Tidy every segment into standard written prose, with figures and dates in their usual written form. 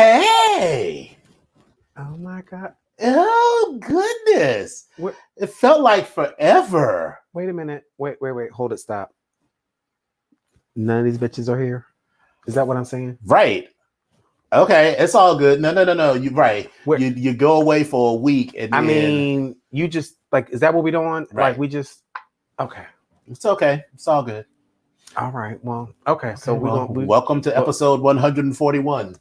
Hey! Oh my God. Oh goodness! What? It felt like forever. Wait a minute. Wait. Hold it. Stop. None of these bitches are here. Is that what I'm saying? Right. Okay, it's all good. No. You're right. Where- You go away for a week and then... I mean, you just like, is that what we're doing? Right. Like we just, okay. It's okay. It's all good. All right. Well, okay. So welcome to episode 141.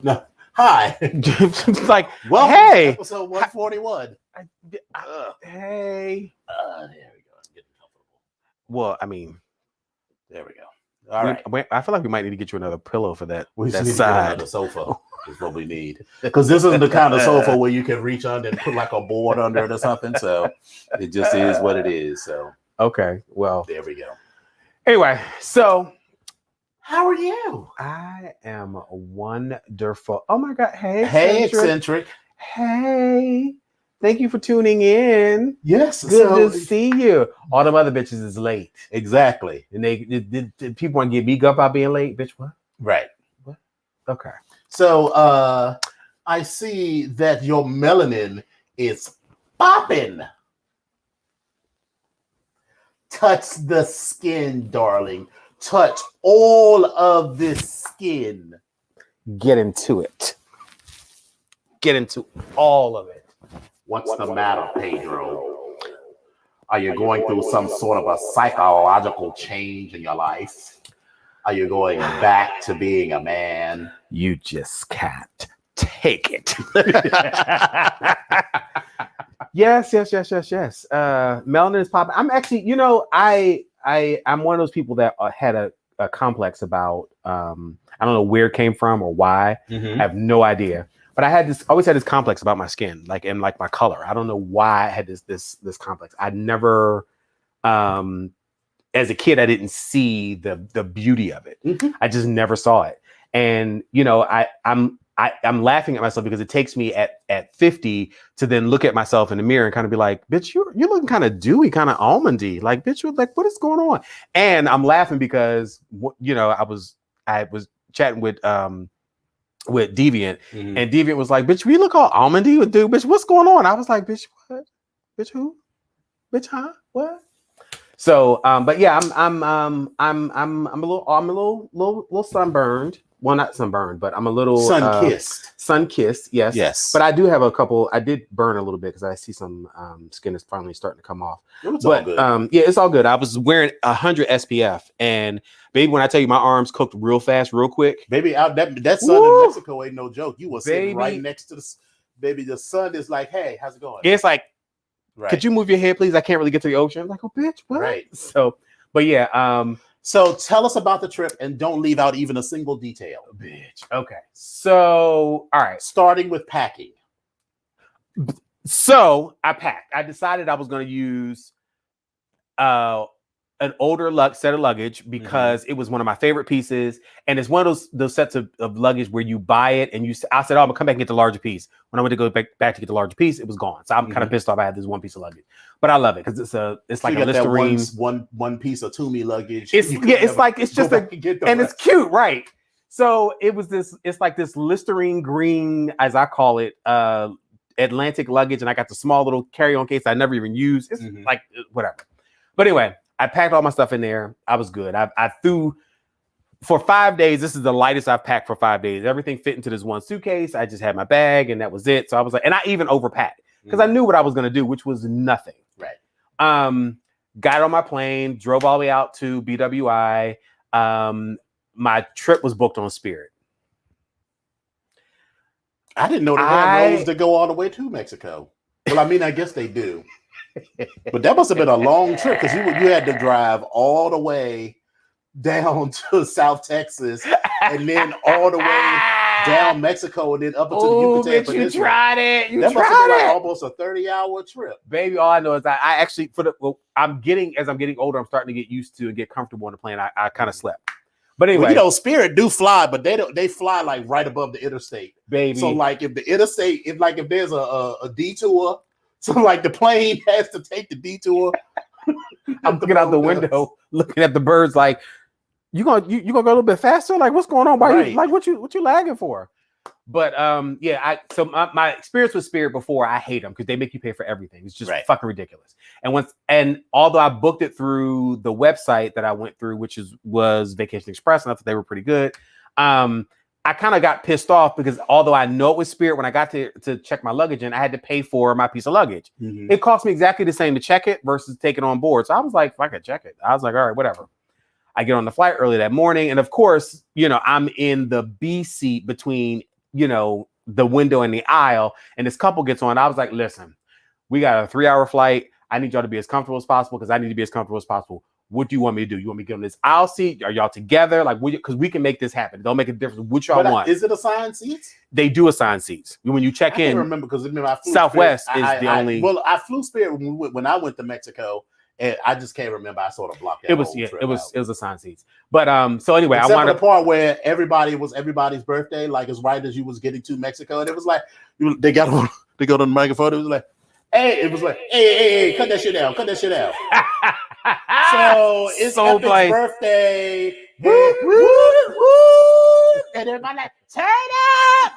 No, hi. like, Welcome hey, to episode 141. Hey. There we go. I'm getting comfortable. Well, I mean, there we go. All right. I feel like we might need to get you another pillow for that. We that need side. to get another sofa. Is what we need, because this isn't the kind of sofa where you can reach under and put like a board under it or something. So it just is what it is. So okay. Well, there we go. Anyway, so how are you? I am wonderful. Oh my God. Hey, eccentric. Hey, thank you for tuning in. Yes, good to see you. All them other bitches is late. Exactly. And did people want to get beat up by being late? Bitch, what? Right. What? Okay. So I see that your melanin is popping. Touch the skin, darling. Touch all of this skin. Get into it. Get into all of it. What's the matter, Pedro? Are you going through some sort of a psychological change in your life? Are you going back to being a man? You just can't take it. Yes. Melanin is popping. I'm actually, I'm one of those people that had a complex about, I don't know where it came from or why. Mm-hmm. I have no idea. But I always had this complex about my skin, and my color. I don't know why I had this complex. I never, as a kid, I didn't see the beauty of it. Mm-hmm. I just never saw it. And, I'm laughing at myself because it takes me at 50 to then look at myself in the mirror and kind of be like, bitch, you're looking kind of dewy, kind of almondy. Like, bitch, you're like, what is going on? And I'm laughing because, I was chatting with Deviant, mm-hmm. and Deviant was like, bitch, we look all almondy with dude, bitch, what's going on? I was like, bitch, what? Bitch, who? Bitch, huh? What? So, but yeah, I'm a little sunburned. Well, not sunburned, but I'm a little sun-kissed. Yes. But I do have a couple. I did burn a little bit because I see some skin is finally starting to come off. It's all good. Yeah, it's all good. I was wearing 100 SPF, and baby, when I tell you my arms cooked real fast, real quick, baby, that sun in Mexico ain't no joke. You were sitting right next to the baby. The sun is like, hey, how's it going? It's like, right. Could you move your head, please? I can't really get to the ocean. I'm like, oh, bitch, what? Right. So, but yeah. So tell us about the trip and don't leave out even a single detail. Bitch. Okay. So, all right. Starting with packing. So I packed. I decided I was going to use an older set of luggage because it was one of my favorite pieces. And it's one of those sets of luggage where you buy it and I said, oh, I'm gonna come back and get the larger piece. When I went to go back to get the larger piece, it was gone. So I'm kind of pissed off I had this one piece of luggage. But I love it because it's like a Listerine. One piece of Toomey luggage. It's it's cute, right? So it was it's like this Listerine green, as I call it, Atlantic luggage, and I got the small little carry-on case I never even used. It's like whatever. But anyway, I packed all my stuff in there. I was good. I threw for 5 days. This is the lightest I've packed for 5 days. Everything fit into this one suitcase. I just had my bag and that was it. So I was like, and I even overpacked because I knew what I was going to do, which was nothing. Right. Got on my plane, drove all the way out to BWI. My trip was booked on Spirit. I didn't know they had roads to go all the way to Mexico. Well, I mean, I guess they do. But that must have been a long trip because you had to drive all the way down to South Texas and then all the way down Mexico and then up into the Yucatan Peninsula. You tried it. That must have been like almost a 30-hour trip. Baby, all I know is I actually as I'm getting older, I'm starting to get used to and get comfortable on the plane. I kind of slept. But anyway, well, Spirit do fly, but they fly like right above the interstate, baby. So like if the interstate, if there's a detour, so like the plane has to take the detour. I'm looking out the window, looking at the birds, like you gonna go a little bit faster? Like what's going on? Why you, like what you lagging for? But so my experience with Spirit before, I hate them because they make you pay for everything. It's just fucking ridiculous. And although I booked it through the website that I went through, which was Vacation Express, and I thought they were pretty good. I kind of got pissed off because although I know it was Spirit, when I got to check my luggage in, I had to pay for my piece of luggage. Mm-hmm. It cost me exactly the same to check it versus take it on board. So I was like, if I could check it, I was like, all right, whatever. I get on the flight early that morning. And of course, I'm in the B seat between, the window and the aisle. And this couple gets on. I was like, listen, we got a 3-hour flight. I need y'all to be as comfortable as possible because I need to be as comfortable as possible. What do you want me to do? You want me to get on this aisle seat? Are y'all together? Like, because we can make this happen. Don't make a difference. What y'all want? Is it assigned seats? They do assign seats. When you check in, I remember because I flew Southwest Spirit. is the only. Well, I flew Spirit when I went to Mexico, and I just can't remember. I sort of blocked that. It was assigned seats. But so anyway, except I wanted the part where everybody's birthday, like as right as you was getting to Mexico, and it was like they got on the microphone. It was like, hey, cut that shit out. So it's so Epic's birthday. Woo, woo, woo. And everybody like, turn up.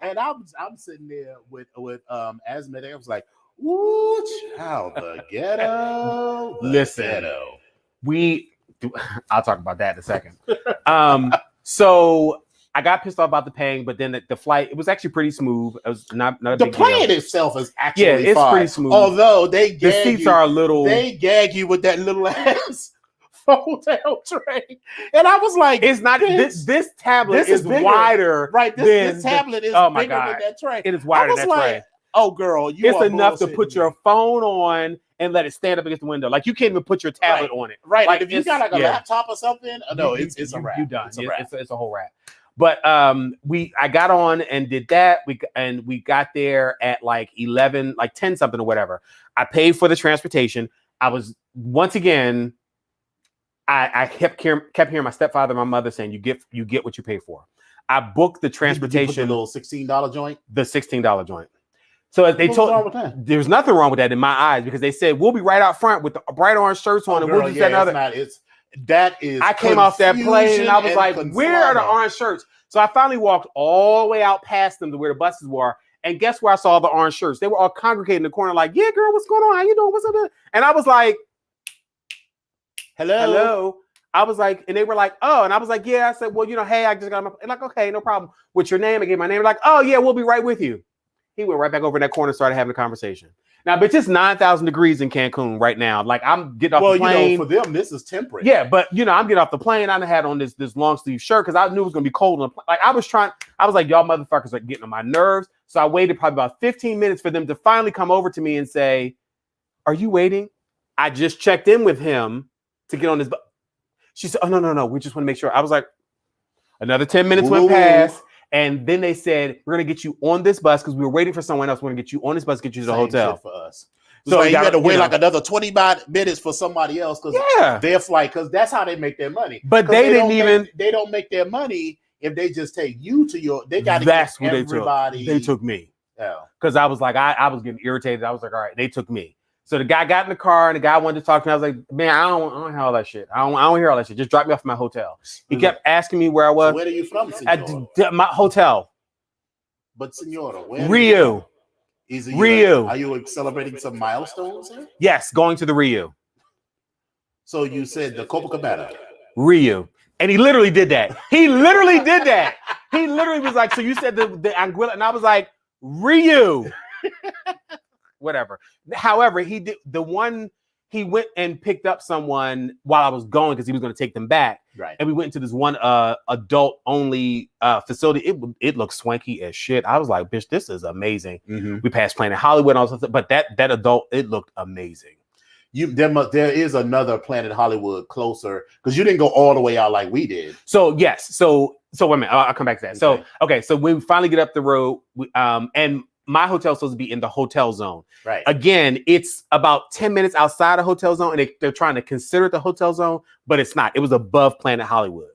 And I'm sitting there with Asmodee. I was like, ooh, child, the ghetto. Listen, I'll talk about that in a second. So I got pissed off about the paying, but then the flight, it was actually pretty smooth. It was not a big plane deal. itself is actually it's fine. pretty smooth. Although the seats are a little. They gag you with that little ass hotel tray, and I was like, "It's not this tablet is wider, right? This tablet is bigger than that tray. It is wider than that tray. Oh, girl, it's enough to put your phone on and let it stand up against the window. Like you can't even put your tablet on it. Right. Like if you got like a laptop or something, no, it's a wrap. You done. It's a whole wrap. But I got on and did that. We got there at like 11, like 10 something or whatever. I paid for the transportation. I was once again, I kept hearing my stepfather and my mother saying, you get what you pay for. I booked the transportation. The little $16 joint? The $16 joint. So they told there's nothing wrong with that in my eyes because they said we'll be right out front with the bright orange shirts on and we'll just another. I came off that plane and I was like, where are the orange shirts? So I finally walked all the way out past them to where the buses were. And guess where I saw the orange shirts? They were all congregated in the corner like, yeah, girl, what's going on? How you doing? What's up? And I was like, hello. I was like, and they were like, oh, and I was like, yeah. I said, well, hey, I just got my, like, okay, no problem. What's your name? I gave my name. Like, oh yeah, we'll be right with you. He went right back over in that corner and started having a conversation. Now, but it's 9,000 degrees in Cancun right now. Like I'm getting off the plane. For them, this is temperate. Yeah, but I'm getting off the plane. I had on this long sleeve shirt because I knew it was gonna be cold on the plane. Like I was like, y'all motherfuckers are getting on my nerves. So I waited probably about 15 minutes for them to finally come over to me and say, are you waiting? I just checked in with him to get on this. She said, oh, no. We just want to make sure. I was like, another 10 minutes went past. And then they said, we're going to get you on this bus because we were waiting for someone else. We're going to get you on this bus, get you to the hotel. For us. So you had to wait like another 20 minutes for somebody else because their flight, because that's how they make their money. But they don't make their money if they just take you to your, they got to get everybody. They took me. Because I was like, I was getting irritated. I was like, all right, they took me. So the guy got in the car and the guy wanted to talk to me. I was like, man, I don't hear all that shit. I don't hear all that shit. Just drop me off at my hotel. He kept asking me where I was. So where are you from, Senora? At my hotel. But Senora, where? Rio. Rio. Are you celebrating some milestones here? Yes, going to the Rio. So you said the Copacabana. Rio. And he literally did that. He literally was like, so you said the Anguilla. And I was like, Rio. Whatever. However, he went and picked up someone while I was going because he was going to take them back. Right. And we went into this one adult only facility. It looked swanky as shit. I was like, bitch, this is amazing. Mm-hmm. We passed Planet Hollywood and all stuff, but that adult, it looked amazing. There is another Planet Hollywood closer because you didn't go all the way out like we did. So yes. So wait a minute. I'll come back to that. Okay. So when we finally get up the road, and my hotel's supposed to be in the hotel zone. Right. Again, it's about 10 minutes outside the hotel zone, and they're trying to consider it the hotel zone, but it's not. It was above Planet Hollywood.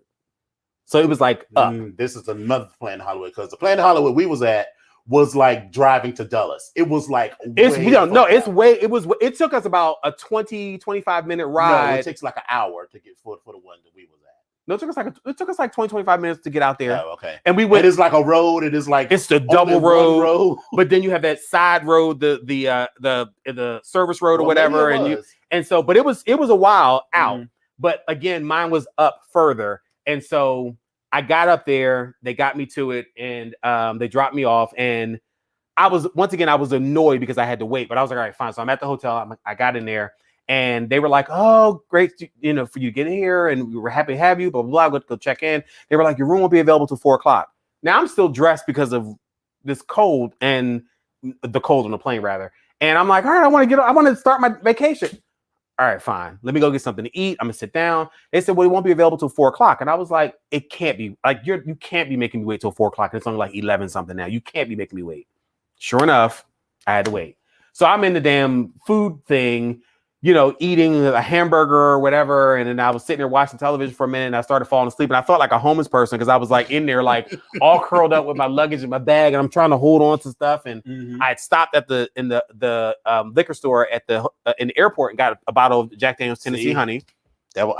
So it was like up. This is another Planet Hollywood because the Planet Hollywood we was at was like driving to Dulles. It was like it took us about a 20-25 minute ride. No, it takes like an hour to get for the one that we was at. No, it took us like 20, 25 minutes to get out there. Oh, okay. And we went. It is like a road. It is like it's the double road, road, but then you have that side road, the service road or whatever, and so, but it was a while out. But again, mine was up further, and so I got up there. They got me to it, and they dropped me off, and I was annoyed because I had to wait. But I was like, all right, fine. So I'm at the hotel. I got in there. And they were like, oh, great, for you to get in here. And we were happy to have you, blah, blah, blah. Go check in. They were like, your room will be available till 4:00. Now I'm still dressed because of this cold and the cold on the plane, rather. And I'm like, all right, I want to start my vacation. All right, fine. Let me go get something to eat. I'm going to sit down. They said, well, it won't be available till 4:00. And I was like, it can't be. Like, you can't be making me wait till 4:00. And it's only like 11 something now. You can't be making me wait. Sure enough, I had to wait. So I'm in the damn food thing, eating a hamburger or whatever. And then I was sitting there watching television for a minute and I started falling asleep. And I felt like a homeless person because I was like in there, like all curled up with my luggage in my bag. And I'm trying to hold on to stuff. And I had stopped at the liquor store in the airport and got a bottle of Jack Daniel's Tennessee Honey. I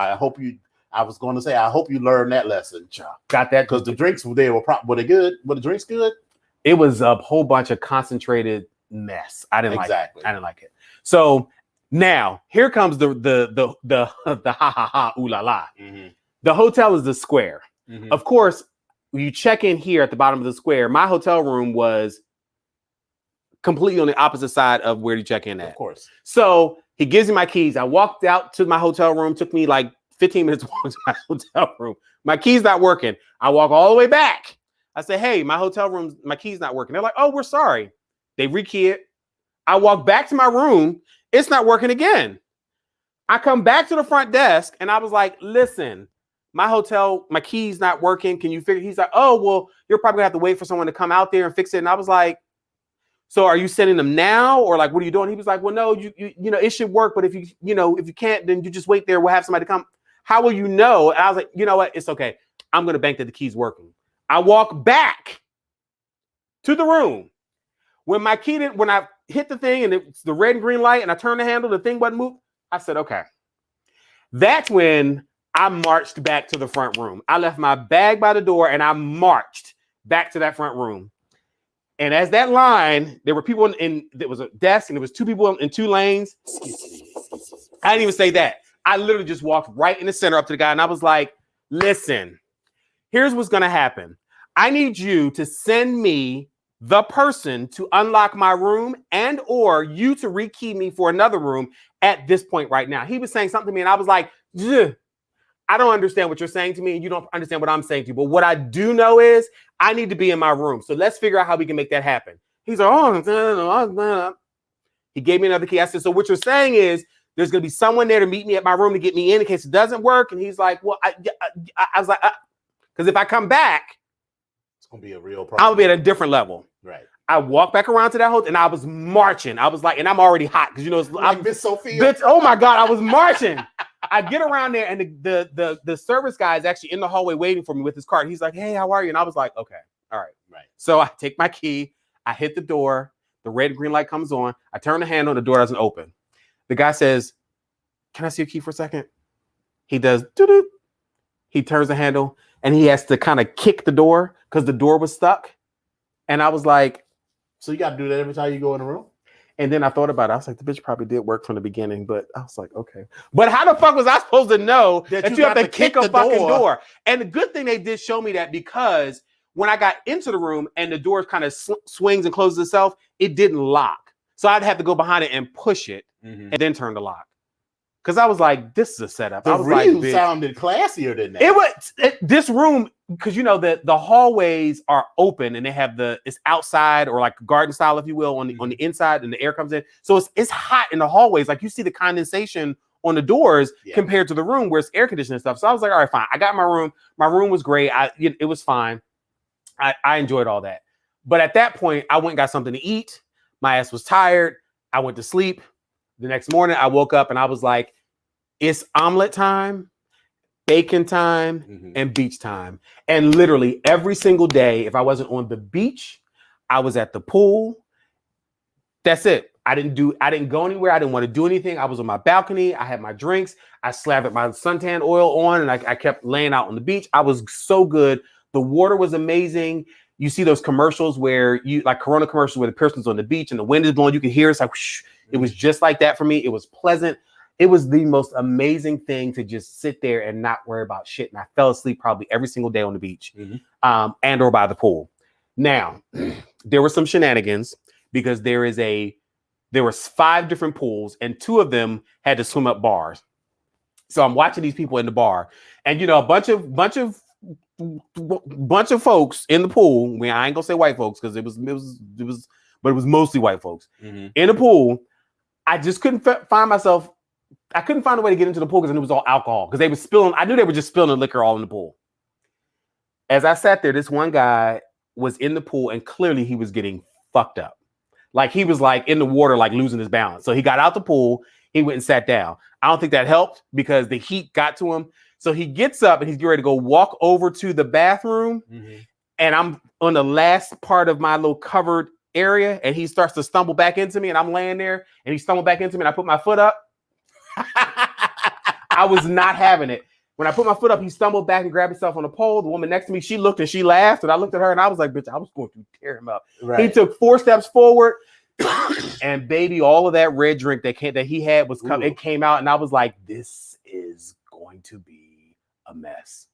was going to say, I hope you learned that lesson. Got that. Because the drinks were they good? Were the drinks good? It was a whole bunch of concentrated mess. I didn't like it. I didn't like it. So now here comes the ha ha ha ooh la la. The hotel is the Square. Of course, you check in here at the bottom of the Square. My hotel room was completely on the opposite side of where you check in at. Of course. So he gives me my keys. I walked out to my hotel room. Took me like 15 minutes to walk to my hotel room. My key's not working. I walk all the way back. I say, hey, my hotel room, my key's not working. They're like, oh, we're sorry. They rekey it. I walk back to my room. It's not working again. I come back to the front desk and I was like, listen, my key's not working. Can you figure? He's like, oh, well, you're probably gonna have to wait for someone to come out there and fix it. And I was like, so are you sending them now? Or like, what are you doing? He was like, well, no, you it should work. But if you can't, then you just wait there. We'll have somebody come. How will you know? And I was like, you know what? It's okay. I'm gonna bank that the key's working. I walk back to the room. When I hit the thing and it's the red and green light and I turn the handle, the thing wasn't moved. I said, okay. That's when I marched back to the front room. I left my bag by the door and I marched back to that front room. And as that line, there were people there was a desk and there was two people in two lanes. I didn't even say that. I literally just walked right in the center up to the guy and I was like, listen, here's what's going to happen. I need you to send me the person to unlock my room and or you to rekey me for another room at this point right now. He was saying something to me and I was like, I don't understand what you're saying to me and you don't understand what I'm saying to you. But what I do know is I need to be in my room. So let's figure out how we can make that happen. He's like, oh, he gave me another key. I said, so what you're saying is there's going to be someone there to meet me at my room to get me in case it doesn't work. And he's like, well, I was like, because if I come back, it's going to be a real problem. I'll be at a different level. Right. I walked back around to that hotel and I was marching. I was like, and I'm already hot because it's like Miss Sophia. Oh my God, I was marching. I get around there and the service guy is actually in the hallway waiting for me with his card. He's like, hey, how are you? And I was like, okay, all right. Right. So I take my key, I hit the door, the red and green light comes on, I turn the handle, the door doesn't open. The guy says, can I see your key for a second? He does, doo-doo. He turns the handle and he has to kind of kick the door because the door was stuck. And I was like, so you got to do that every time you go in the room? And then I thought about it. I was like, the bitch probably did work from the beginning, but I was like, okay. But how the fuck was I supposed to know that you have to kick a fucking door? And the good thing they did show me that because when I got into the room and the door kind of swings and closes itself, it didn't lock. So I'd have to go behind it and push it and then turn the lock. Because I was like, this is a setup. The room sounded classier than that. This room, because the hallways are open and they have it's outside or like garden style, if you will, on the inside, and the air comes in. So it's hot in the hallways. Like you see the condensation on the doors compared to the room where it's air conditioned and stuff. So I was like, all right, fine. I got my room. My room was great. It was fine. I enjoyed all that. But at that point, I went and got something to eat. My ass was tired. I went to sleep. The next morning, I woke up and I was like, it's omelet time, bacon time, and beach time. And literally every single day, if I wasn't on the beach, I was at the pool. That's it. I didn't go anywhere. I didn't want to do anything. I was on my balcony. I had my drinks. I slathered my suntan oil on, and I kept laying out on the beach. I was so good. The water was amazing. You see those commercials where like Corona commercials where the person's on the beach and the wind is blowing. You can hear it's like, whoosh. It was just like that for me. It was pleasant. It was the most amazing thing to just sit there and not worry about shit. And I fell asleep probably every single day on the beach and or by the pool. Now, there were some shenanigans because there was 5 different pools and 2 of them had to swim up bars. So I'm watching these people in the bar and, a bunch of folks in the pool. I mean, I ain't gonna say white folks because it was mostly white folks in the pool. I just couldn't find myself. I couldn't find a way to get into the pool because it was all alcohol because they were spilling. I knew they were just spilling the liquor all in the pool. As I sat there, this one guy was in the pool and clearly he was getting fucked up. Like he was like in the water, like losing his balance. So he got out the pool. He went and sat down. I don't think that helped because the heat got to him. So he gets up and he's getting ready to go walk over to the bathroom. And I'm on the last part of my little covered area. And he starts to stumble back into me and I'm laying there and he stumbled back into me and I put my foot up. I was not having it. When I put my foot up, he stumbled back and grabbed himself on the pole. The woman next to me, she looked and she laughed. And I looked at her and I was like, bitch, I was going to tear him up. Right. He took 4 steps forward. And baby, all of that red drink that he had was coming. It came out and I was like, this is going to be a mess.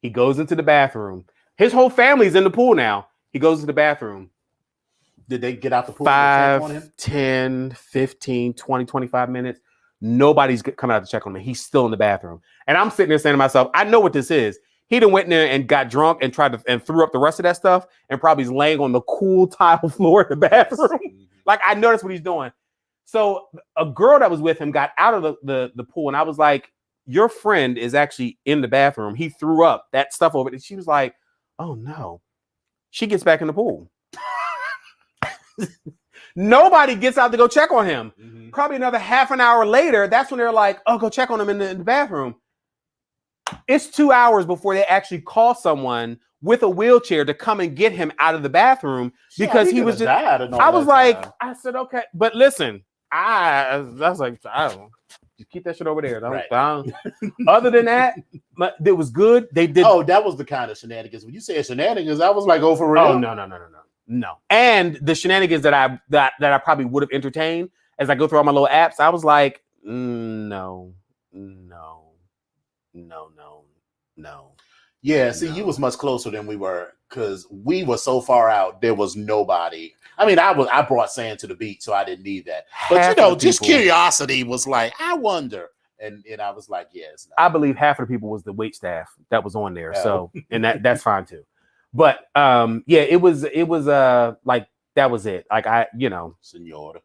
He goes into the bathroom. His whole family's in the pool now. He goes to the bathroom. Did they get out the pool? 5, 10, 15, 20, 25 minutes. Nobody's coming out to check on him. He's still in the bathroom. And I'm sitting there saying to myself, I know what this is. He done went in there and got drunk and threw up the rest of that stuff and probably is laying on the cool tile floor in the bathroom. Like, I know that's what he's doing. So a girl that was with him got out of the pool and I was like, your friend is actually in the bathroom. He threw up that stuff over it. And she was like, oh no. She gets back in the pool. Nobody gets out to go check on him. Probably another half an hour later, that's when they're like, oh, go check on him in the bathroom. It's 2 hours before they actually call someone with a wheelchair to come and get him out of the bathroom because he was just, I was like, I said, okay. But listen, I was like, I don't know. Just keep that shit over there. Other than that, it was good. They did. Oh, that was the kind of shenanigans. When you said shenanigans, I was like, oh, for real? Oh, no. And the shenanigans that I probably would have entertained as I go through all my little apps, I was like, no. Yeah, see, you was much closer than we were because we were so far out. There was nobody. I mean, I brought sand to the beach, so I didn't need that. But just curiosity was like, I wonder, and I was like, yes. I believe half of the people was the wait staff that was on there. So, and that's fine too. But yeah, it was like that was it. Like Senor.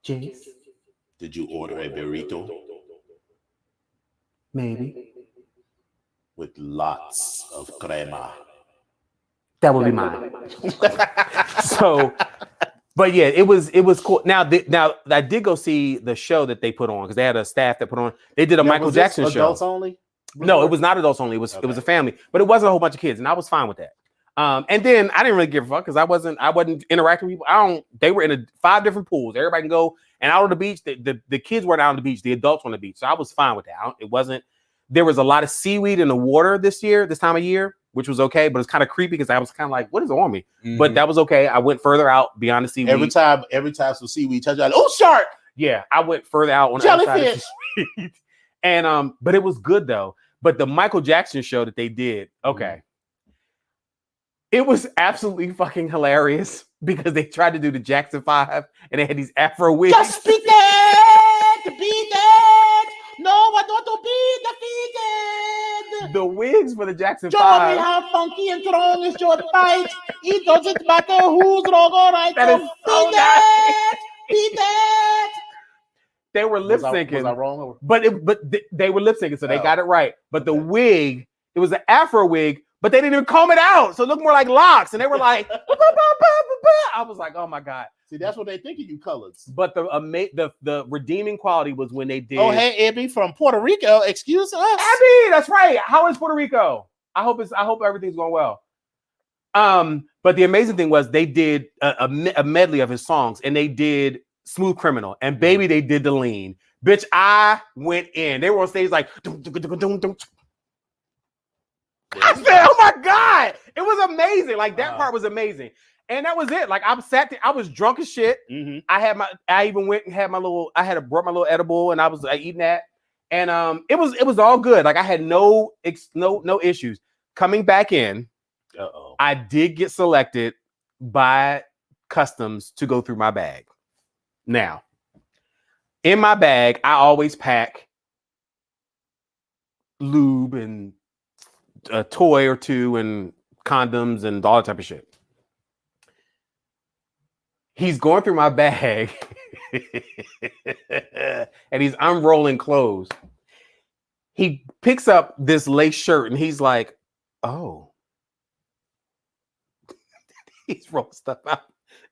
Jace. Did you order a burrito? Maybe. With lots of crema. That would be mine. So, but yeah, it was cool. Now I did go see the show that they put on because they had a staff that put on. They did a Michael Jackson show. Adults only? No, it was not adults only. It was a family, but it wasn't a whole bunch of kids, and I was fine with that. And then I didn't really give a fuck because I wasn't interacting with people. They were in 5 different pools. Everybody can go and out on the beach. The kids weren't out on the beach. The adults were on the beach. So I was fine with that. There was a lot of seaweed in the water this time of year, which was okay, but it's kind of creepy because I was kind of like, what is on me? But that was okay. I went further out beyond the seaweed. Every time some seaweed touched, like, oh, shark! Yeah, I went further out on jellyfish. The other side of the seaweed. And but it was good though. But the Michael Jackson show that they did, okay. It was absolutely fucking hilarious because they tried to do the Jackson 5 and they had these Afro wigs. Just be dead! Be dead! No, I don't want to be defeated! The wigs for the Jackson 5. Show me how funky and strong is your fight. It doesn't matter who's wrong or right. That is so nice. Be dead! They were lip syncing. Was I wrong? But they were lip syncing, so they got it right. But the wig, it was an Afro wig, but they didn't even comb it out. So it looked more like locks. And they were like, I was like, oh my God. See, that's what they think of you colors. But the redeeming quality was when they did. Oh, hey, Abby from Puerto Rico. Excuse us. Abby, that's right. How is Puerto Rico? I hope everything's going well. But the amazing thing was they did a medley of his songs, and they did Smooth Criminal, and baby, they did the Lean. Bitch, I went in. They were on stage like, dum, dum, dum, dum, dum. I said, oh my God, it was amazing. Like that part was amazing. And that was it. Like I sat there, I was drunk as shit. I even went and had brought my little edible, and I was eating that. And it was all good. Like I had no issues. Coming back in, I did get selected by customs to go through my bag. Now, in my bag, I always pack lube and a toy or two and condoms and all that type of shit. He's going through my bag and he's unrolling clothes. He picks up this lace shirt and he's like, oh. He's rolling stuff out.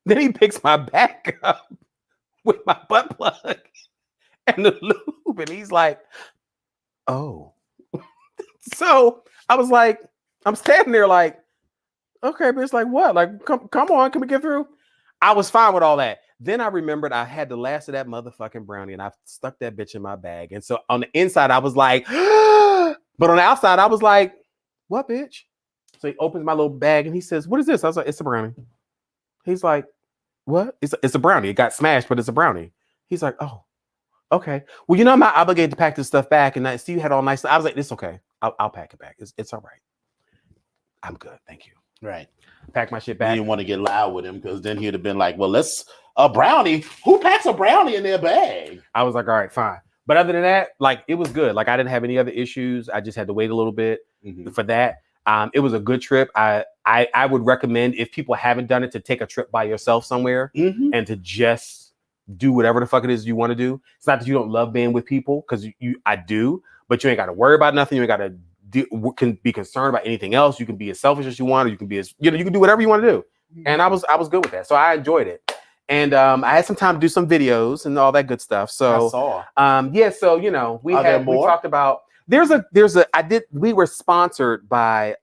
Then he picks my back up with my butt plug and the lube. And he's like, oh. So I was like, I'm standing there like, okay, but it's like, what? Like, come on, can we get through? I was fine with all that. Then I remembered I had the last of that motherfucking brownie and I stuck that bitch in my bag. And so on the inside, I was like, but on the outside, I was like, what, bitch? So he opens my little bag and he says, what is this? I was like, it's a brownie. He's like, what? It's a brownie. It got smashed, but it's a brownie. He's like, oh, okay. Well, you know, I'm not obligated to pack this stuff back. And I see you had all nice. I was like, it's okay. I'll pack it back. It's all right. I'm good. Thank you. Right. Pack my shit back. You didn't want to get loud with him because then he'd have been like, well, a brownie. Who packs a brownie in their bag? I was like, all right, fine. But other than that, like, it was good. Like, I didn't have any other issues. I just had to wait a little bit for that. It was a good trip. I would recommend, if people haven't done it, to take a trip by yourself somewhere and to just do whatever the fuck it is you want to do. It's not that you don't love being with people, because I do, but you ain't got to worry about nothing. You ain't got to can be concerned about anything else. You can be as selfish as you want, or you can be as, you can do whatever you want to do. And I was good with that. So I enjoyed it. And I had some time to do some videos and all that good stuff. So I saw. So we talked about we were sponsored by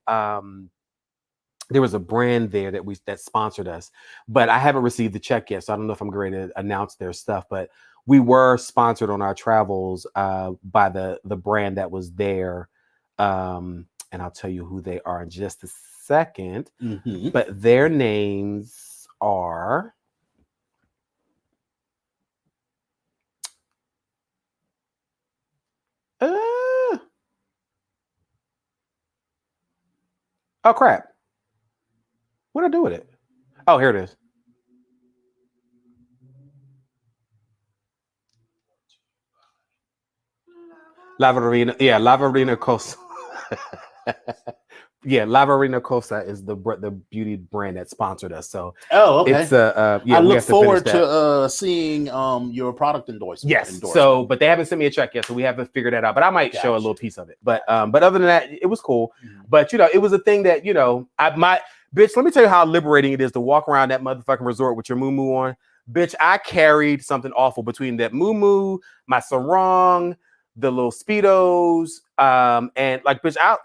there was a brand there that sponsored us, but I haven't received the check yet. So I don't know if I'm going to announce their stuff, but we were sponsored on our travels by the brand that was there. And I'll tell you who they are in just a second, but their names are oh crap, what did I do with it? Oh, here it is. Lavarina Cosa. Yeah, Lavarina Cosa is the beauty brand that sponsored us. So okay. It's I look forward to seeing your product endorsement. Yes. So, but they haven't sent me a check yet, so we haven't figured that out. But I might show a little piece of it. But other than that, it was cool. But it was a thing that bitch. Let me tell you how liberating it is to walk around that motherfucking resort with your muumuu on. Bitch, I carried something awful between that muumuu, my sarong, the little Speedos, and like, bitch, out.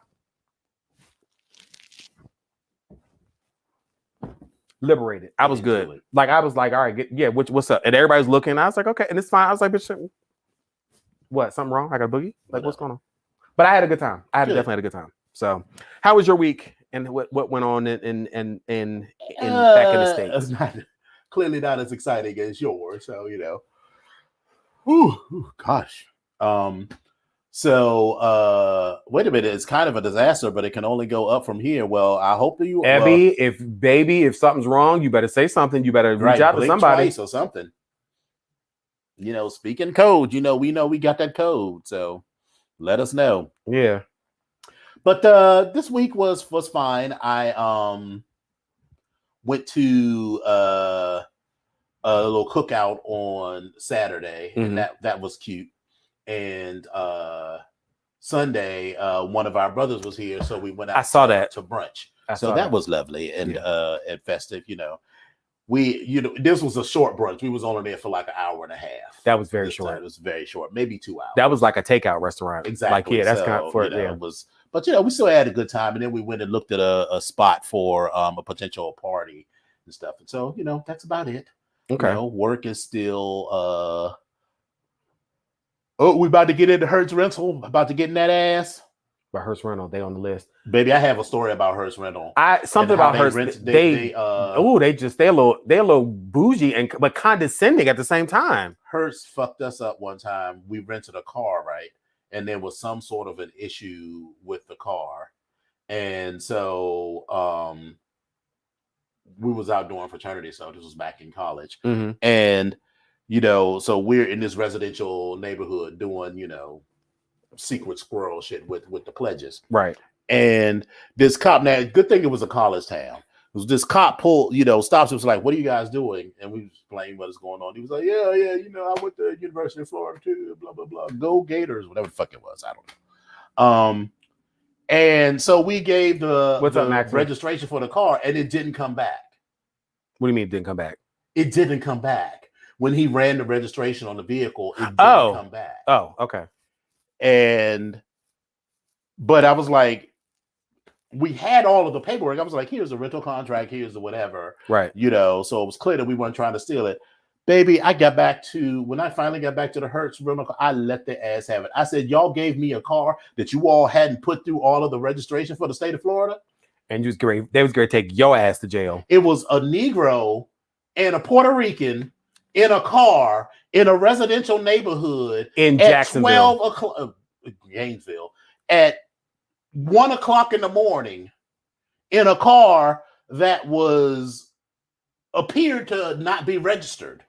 Liberated. I was good. Like, I was like, all right, what's up? And everybody's looking. I was like, okay, and it's fine. I was like, bitch, what? Something wrong? I got a boogie? Like, what's going on? But I had a good time. Definitely had a good time. So, how was your week? And what went on in back in the States? Clearly not as exciting as yours. So, gosh. So wait a minute, it's kind of a disaster, but it can only go up from here. Well, I hope that you Abby, if something's wrong, you better say something. You better reach out to somebody or something. Speaking code, we got that code, so let us know. Yeah. But this week was fine. I went to a little cookout on Saturday, and that was cute. And Sunday, one of our brothers was here, so we went out to brunch. So that was lovely and festive. This was a short brunch. We was only there for like an hour and a half. That was very short. It was very short, maybe 2 hours. That was like a takeout restaurant. Exactly. Like, that's kind of for it was. But we still had a good time, and then we went and looked at a spot for a potential party and stuff. And so that's about it. Okay. Work is still. We about to get into Hertz Rental. About to get in that ass. But Hertz Rental, they on the list. Baby, I have a story about Hertz Rental. Something about Hertz. They're a little bougie but condescending at the same time. Hertz fucked us up one time. We rented a car, right? And there was some sort of an issue with the car. And so we was out doing fraternity. So this was back in college. Mm-hmm. And, so we're in this residential neighborhood doing, secret squirrel shit with the pledges. Right. And this cop, now, good thing it was a college town. This cop stops and was like, "What are you guys doing?" And we explained what is going on. He was like, yeah, I went to University of Florida too, blah, blah, blah. Go Gators, whatever the fuck it was. I don't know. And so we gave the registration for the car, and it didn't come back. What do you mean it didn't come back? It didn't come back. When he ran the registration on the vehicle, it didn't come back. Oh, okay. But I was like, we had all of the paperwork. I was like, here's the rental contract, here's the whatever. Right. So it was clear that we weren't trying to steal it. Baby, when I finally got back to the Hertz rental car, I let the ass have it. I said, y'all gave me a car that you all hadn't put through all of the registration for the state of Florida. And they was going to take your ass to jail. It was a Negro and a Puerto Rican in a car in a residential neighborhood in Jacksonville. 12 o'clock, Gainesville, at 1 o'clock in the morning in a car that appeared to not be registered.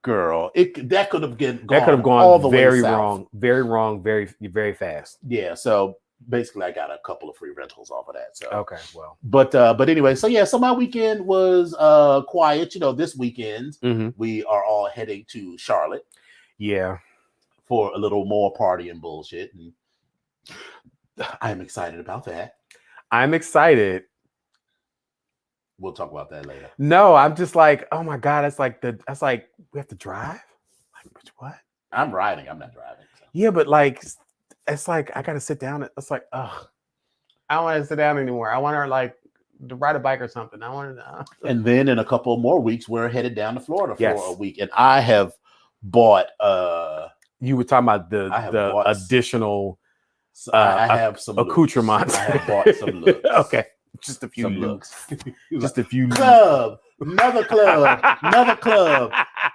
Girl, that could have gone all the very way wrong, very wrong, very, very fast. Yeah, so basically I got a couple of free rentals off of that. So okay, well. But anyway, so my weekend was quiet. This weekend we are all heading to Charlotte. Yeah. For a little more party and bullshit. And I'm excited about that. I'm excited. We'll talk about that later. No, I'm just like, oh my God, we have to drive? Like, what? I'm riding, I'm not driving. So. Yeah, but it's like I gotta sit down. It's like, ugh. I don't want to sit down anymore. I want her to ride a bike or something. I want to And then in a couple more weeks, we're headed down to Florida for a week. And I have bought you were talking about the additional I have some accoutrements. I have bought some looks. Okay. Just a few looks. Just a few club, another club,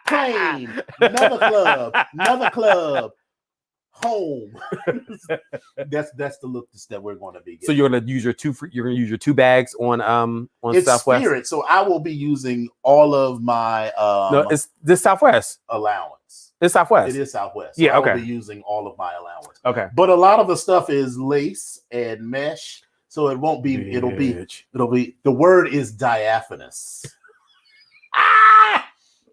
plane, another club, home. that's the look that we're going to be getting. So you're going to use your two bags on it's Southwest. Spirit, so I will be using all of my no, it's this Southwest allowance. It's Southwest. It is Southwest. Yeah, so okay. I will be using all of my allowance. Okay. But a lot of the stuff is lace and mesh. So it won't be, it'll be, the word is diaphanous.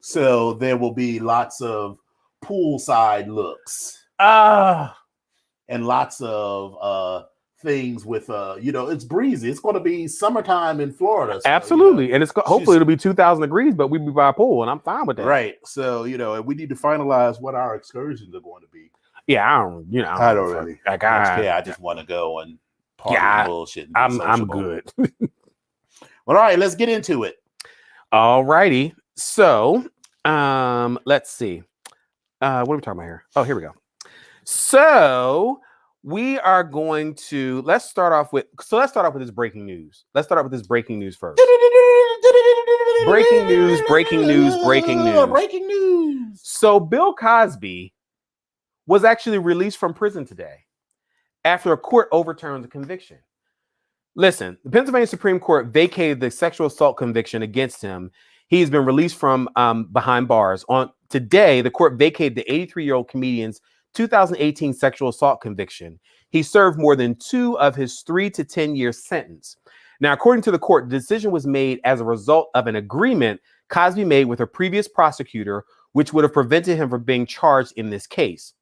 So there will be lots of poolside looks. And lots of things with, it's breezy. It's going to be summertime in Florida. So, absolutely. And hopefully it'll be 2,000 degrees, but we'll be by a pool and I'm fine with that. Right. So, and we need to finalize what our excursions are going to be. Yeah. I don't really. I just want to go and party bullshit. I'm good. Well, all right, let's get into it. All righty. So, let's see. What are we talking about here? Oh, here we go. So we are going to let's start off with this breaking news. Let's start off with this breaking news first. Breaking news. So Bill Cosby was actually released from prison today after a court overturned the conviction. Listen, the Pennsylvania Supreme Court vacated the sexual assault conviction against him. He's been released from behind bars. On today, the court vacated the 83-year-old comedian's 2018 sexual assault conviction. He served more than 2 of his 3 to 10 year sentence. Now, according to the court, the decision was made as a result of an agreement Cosby made with a previous prosecutor, which would have prevented him from being charged in this case.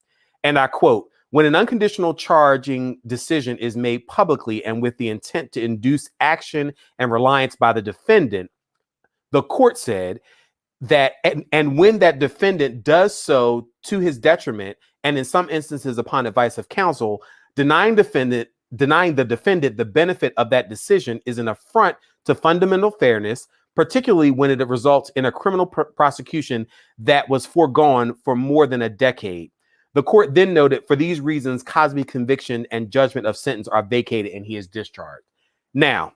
And I quote, "When an unconditional charging decision is made publicly and with the intent to induce action and reliance by the defendant," the court said that, and when that defendant does so to his detriment, and in some instances upon advice of counsel, denying defendant denying the defendant the benefit of that decision is an affront to fundamental fairness, particularly when it results in a criminal prosecution that was foregone for more than a decade. The court then noted, for these reasons, Cosby's conviction and judgment of sentence are vacated and he is discharged. Now,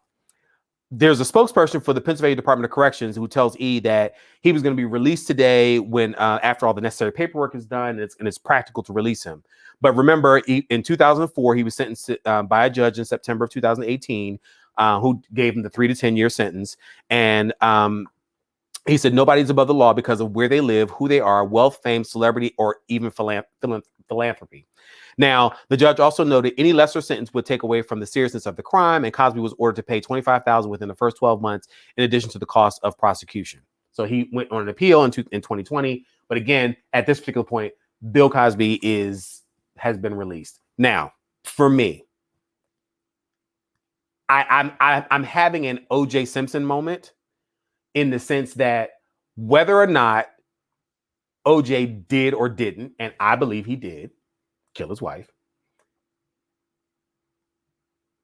there's a spokesperson for the Pennsylvania Department of Corrections who tells E that he was going to be released today when after all the necessary paperwork is done and it's practical to release him. But remember, in 2004, he was sentenced by a judge in September of 2018 who gave him the 3 to 10 year sentence. And he said nobody's above the law because of where they live, who they are, wealth, fame, celebrity, or even philanthropy. Now, the judge also noted any lesser sentence would take away from the seriousness of the crime, and Cosby was ordered to pay $25,000 within the first 12 months, in addition to the cost of prosecution. So he went on an appeal in 2020. But again, at this particular point, Bill Cosby has been released. Now, for me, I'm having an O.J. Simpson moment in the sense that whether or not O.J. did or didn't, and I believe he did, kill his wife,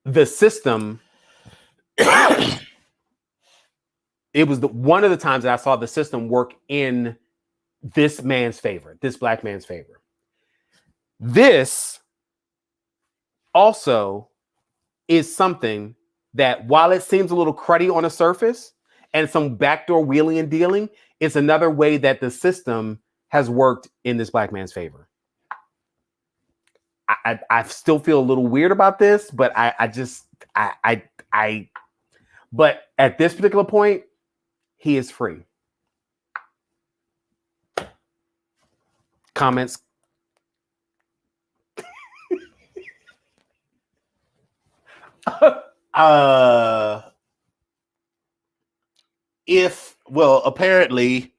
the system, it was one of the times that I saw the system work in this man's favor, this black man's favor. This also is something that, while it seems a little cruddy on the surface and some backdoor wheeling and dealing, it's another way that the system has worked in this black man's favor. I still feel a little weird about this, but but at this particular point, he is free. Comments? Apparently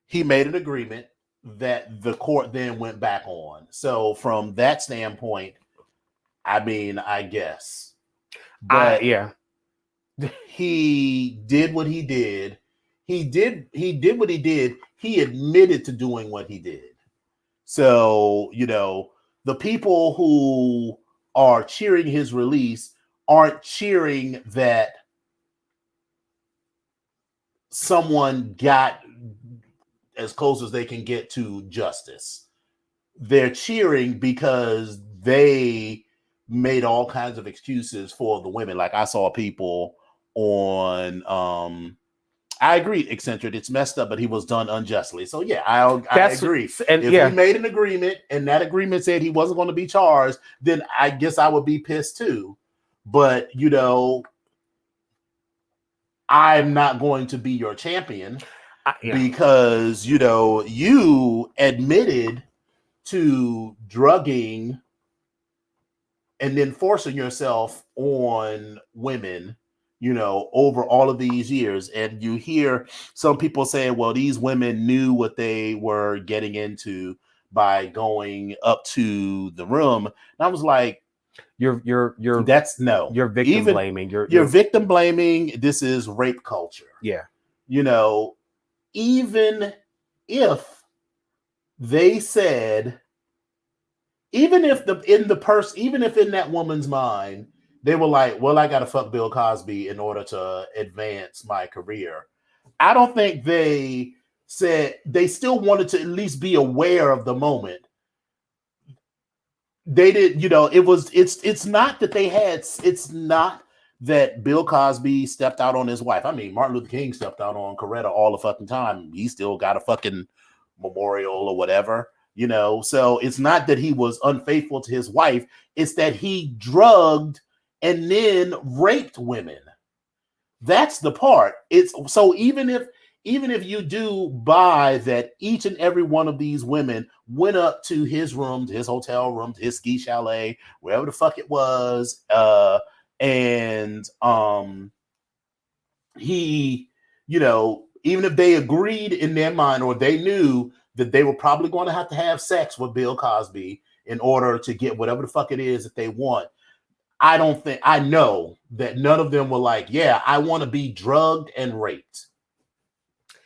he made an agreement that the court then went back on. So from that standpoint, I mean, I guess. But he did what he did. He did what he did. He admitted to doing what he did. So, the people who are cheering his release aren't cheering that someone got as close as they can get to justice. They're cheering because they made all kinds of excuses for the women. Like I saw people on, I agree, eccentric, it's messed up, but he was done unjustly. So yeah, I agree. And if he made an agreement and that agreement said he wasn't going to be charged, then I guess I would be pissed too. But, I'm not going to be your champion. Because, you admitted to drugging and then forcing yourself on women, over all of these years. And you hear some people saying, well, these women knew what they were getting into by going up to the room. And I was like, you're victim blaming. You're victim blaming. This is rape culture. Yeah. Even if they said, even if in that woman's mind, they were like, well, I got to fuck Bill Cosby in order to advance my career. I don't think they said, they still wanted to at least be aware of the moment. They did, it's not that Bill Cosby stepped out on his wife. I mean, Martin Luther King stepped out on Coretta all the fucking time. He still got a fucking memorial or whatever, So it's not that he was unfaithful to his wife. It's that he drugged and then raped women. That's the part. It's so even if you do buy that each and every one of these women went up to his room, to his hotel room, to his ski chalet, wherever the fuck it was, and he, even if they agreed in their mind or they knew that they were probably going to have sex with Bill Cosby in order to get whatever the fuck it is that they want, I know that none of them were like, yeah, I want to be drugged and raped.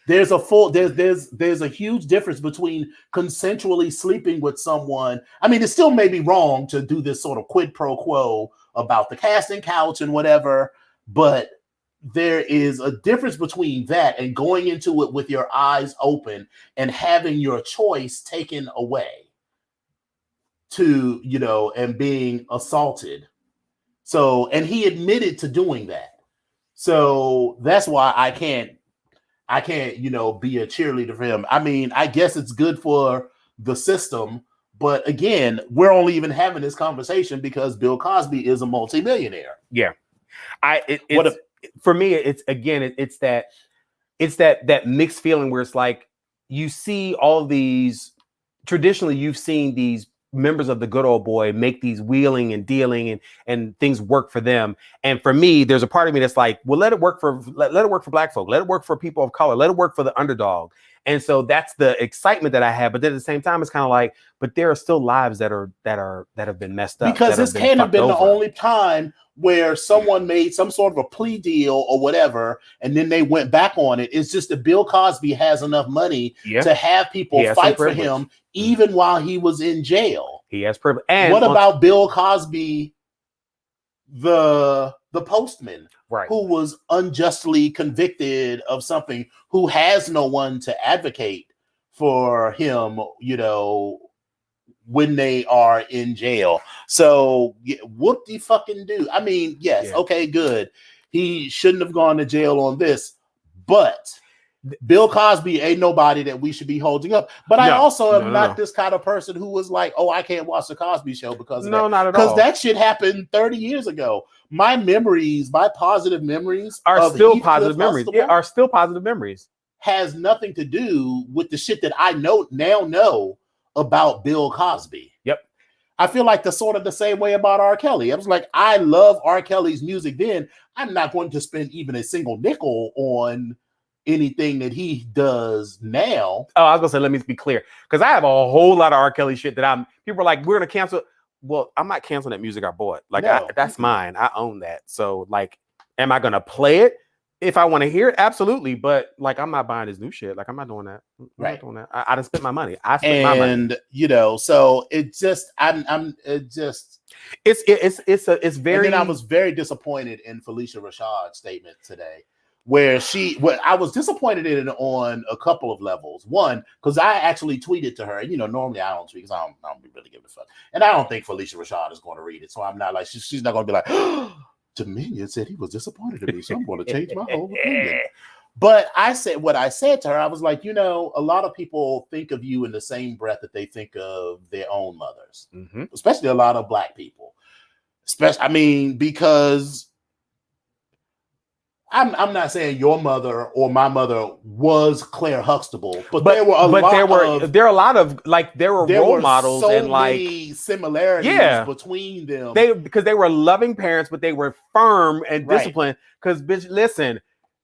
There's a huge difference between consensually sleeping with someone. I mean, it still may be wrong to do this sort of quid pro quo about the casting couch and whatever, but there is a difference between that and going into it with your eyes open and having your choice taken away to, and being assaulted. So, and he admitted to doing that. So that's why I can't, be a cheerleader for him. I mean, I guess it's good for the system, but again, we're only even having this conversation because Bill Cosby is a multimillionaire. Yeah. For me, it's that mixed feeling where it's like you see all these, traditionally you've seen these members of the good old boy make these wheeling and dealing and things work for them. And for me, there's a part of me that's like, well, let it work for black folk, let it work for people of color, let it work for the underdog. And so that's the excitement that I have. But then at the same time, it's kind of like, but there are still lives that have been messed up. Because this can't have been the only time where someone made some sort of a plea deal or whatever, and then they went back on it. It's just that Bill Cosby has enough money to have people fight for him even while he was in jail. He has privilege. And what about Bill Cosby, the postman, who was unjustly convicted of something, who has no one to advocate for him, when they are in jail? So whoop de fucking do. I mean, yes, okay, good. He shouldn't have gone to jail on this, but Bill Cosby ain't nobody that we should be holding up. But I also am not this kind of person who was like, oh, I can't watch the Cosby Show because of that. Not at all. Because that shit happened 30 years ago. My positive memories are still positive memories. Are still positive memories. Has nothing to do with the shit that I know about Bill Cosby. Yep. I feel like the same way about R. Kelly. I was like, I love R. Kelly's music then. I'm not going to spend even a single nickel on anything that he does now. Oh, I was gonna say, let me be clear, because I have a whole lot of R. Kelly shit that people are like, we're gonna cancel. Well, I'm not canceling that music I bought. Like, that's mine. I own that. So, like, am I gonna play it if I want to hear it? Absolutely. But like, I'm not buying his new shit. Like, I'm not doing that. I'm not doing that. I done spent my money. I spent my money. And so it just, it's very. And then I was very disappointed in Felicia Rashed's statement today, where I was disappointed in it on a couple of levels. One, because I actually tweeted to her, and normally I don't tweet because I don't really give a fuck, and I don't think Felicia Rashad is going to read it, so I'm not like she's not going to be like, oh, Dominion said he was disappointed in me, so I'm going to change my whole opinion. But I said what I said to her. I was like, a lot of people think of you in the same breath that they think of their own mothers, especially a lot of Black people. Because I'm not saying your mother or my mother was Claire Huxtable, but there were role models so and many similarities between them. Because they were loving parents, but they were firm and disciplined. Because bitch, listen,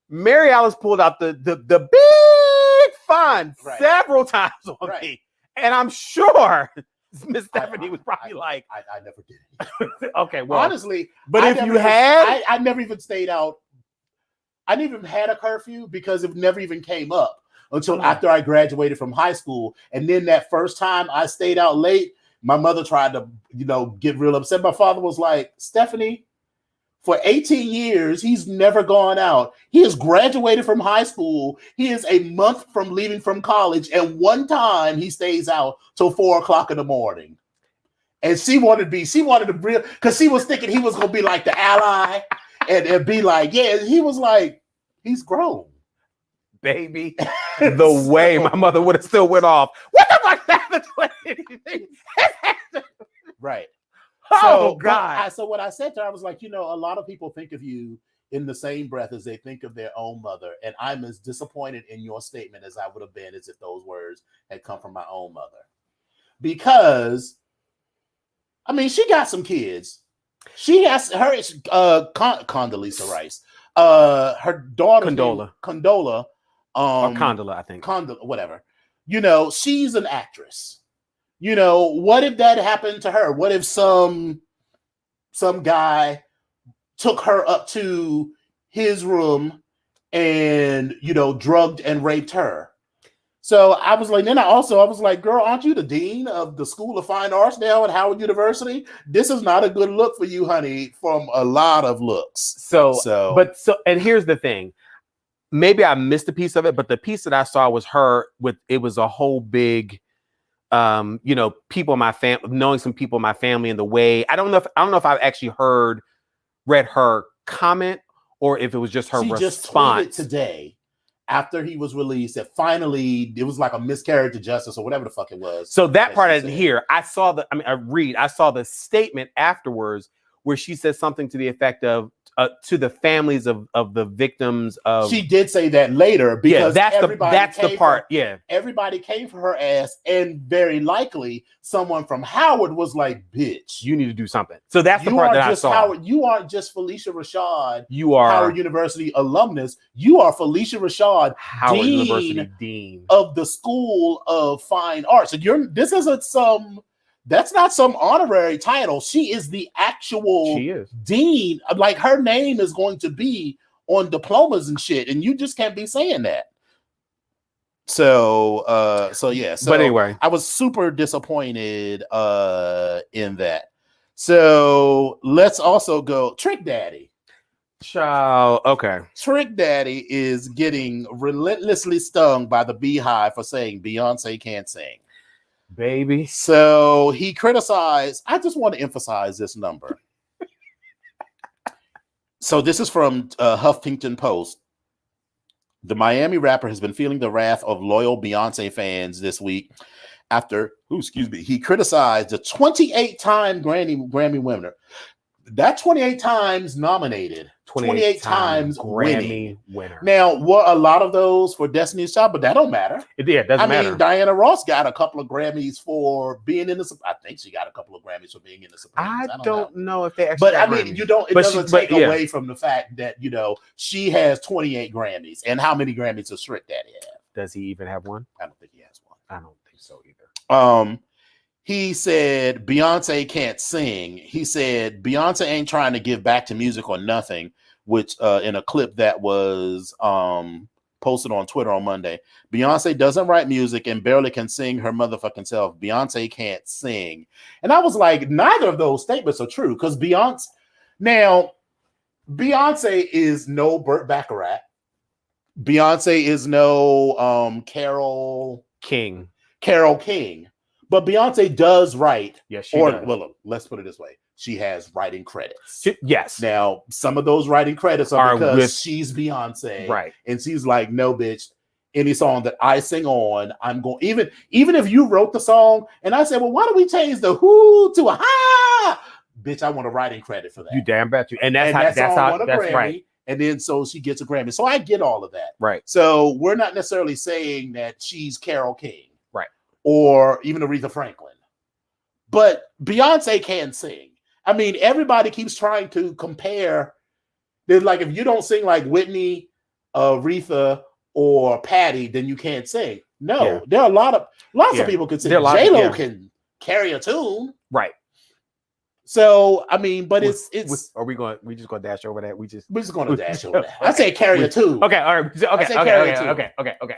Mary Alice pulled out the big fun several times on me, and I'm sure Miss Stephanie was probably I never did. Okay, well, honestly, but I never even stayed out. I never even had a curfew because it never even came up until after I graduated from high school. And then that first time I stayed out late, my mother tried to, get real upset. My father was like, Stephanie, for 18 years, he's never gone out. He has graduated from high school. He is a month from leaving from college. And one time he stays out till 4:00 in the morning. And she wanted to because she was thinking he was going to be like the ally. And be like, yeah, he was like, he's grown. Baby, the way my mother would have still went off. What the fuck happened to anything? Right. Oh, God. So what I said to her, I was like, a lot of people think of you in the same breath as they think of their own mother. And I'm as disappointed in your statement as I would have been as if those words had come from my own mother. Because, she got some kids. She has her Condoleezza Rice. Her daughter Condola. Condola. Or Condola, I think. Condola, whatever. She's an actress. What if that happened to her? What if some guy took her up to his room and drugged and raped her? So I was like, I was like, girl, aren't you the dean of the School of Fine Arts now at Howard University? This is not a good look for you, honey, from a lot of looks. And here's the thing. Maybe I missed a piece of it, but the piece that I saw was her it was a whole big, people in my family, knowing some people in my family and the way, I don't know if I've actually read her comment or if it was just her response. Just tweeted today after he was released that finally it was like a miscarriage of justice or whatever the fuck it was. So that part I didn't hear. I saw the statement afterwards where she said something to the effect of to the families of the victims of. She did say that later because that's the part. Everybody came for her ass, and very likely someone from Howard was like, "Bitch, you need to do something." So that's the part that I saw. Howard, you aren't just Felicia Rashad. You are Howard University alumnus. You are Felicia Rashad, Howard University dean of the School of Fine Arts. And this isn't some. That's not some honorary title. She is the actual dean. Like, her name is going to be on diplomas and shit, and you just can't be saying that. So but anyway, I was super disappointed in that. So let's also go Trick Daddy. Child, okay. Trick Daddy is getting relentlessly stung by the Beehive for saying Beyonce can't sing. Baby. So he criticized, I just want to emphasize this number. So this is from Huffington Post. The Miami rapper has been feeling the wrath of loyal Beyonce fans this week after, he criticized the 28-time Grammy winner. That 28 times nominated, 28 times Grammy winner. Now, were a lot of those for Destiny's Child, but that don't matter. It doesn't matter. I mean, Diana Ross got a couple of Grammys for being in the. I think she got a couple of Grammys for being in the Supremes. I don't know if they actually. But I mean, you don't. It doesn't take away from the fact that she has 28 Grammys, and how many Grammys does Trick Daddy have? Does he even have one? I don't think he has one. I don't think so either. He said Beyonce can't sing. He said Beyonce ain't trying to give back to music or nothing, which in a clip that was posted on Twitter on Monday. Beyonce doesn't write music and barely can sing her motherfucking self. Beyonce can't sing. And I was like, neither of those statements are true, because Beyonce is no Burt Bacharach. Beyonce is no Carole King. But Beyonce does write. Yes, she does. Well, look, let's put it this way. She has writing credits. Yes. Now, some of those writing credits are because she's Beyonce. Right. And she's like, no, bitch, any song that I sing on, I'm going, even if you wrote the song and I said, well, why don't we change the who to a ha? Bitch, I want a writing credit for that. You damn bet you. And that's right. And then so she gets a Grammy. So I get all of that. Right. So we're not necessarily saying that she's Carole King. Right. Or even Aretha Franklin. But Beyonce can sing. I mean, everybody keeps trying to compare. They're like, if you don't sing like Whitney, Aretha, or Patty, then you can't sing. No, there are lots of people can sing. J-Lo can carry a tune. Right. So, I mean, but we just gonna dash over that? We're just gonna dash over that. I say carry a tune. Okay, all right. Okay.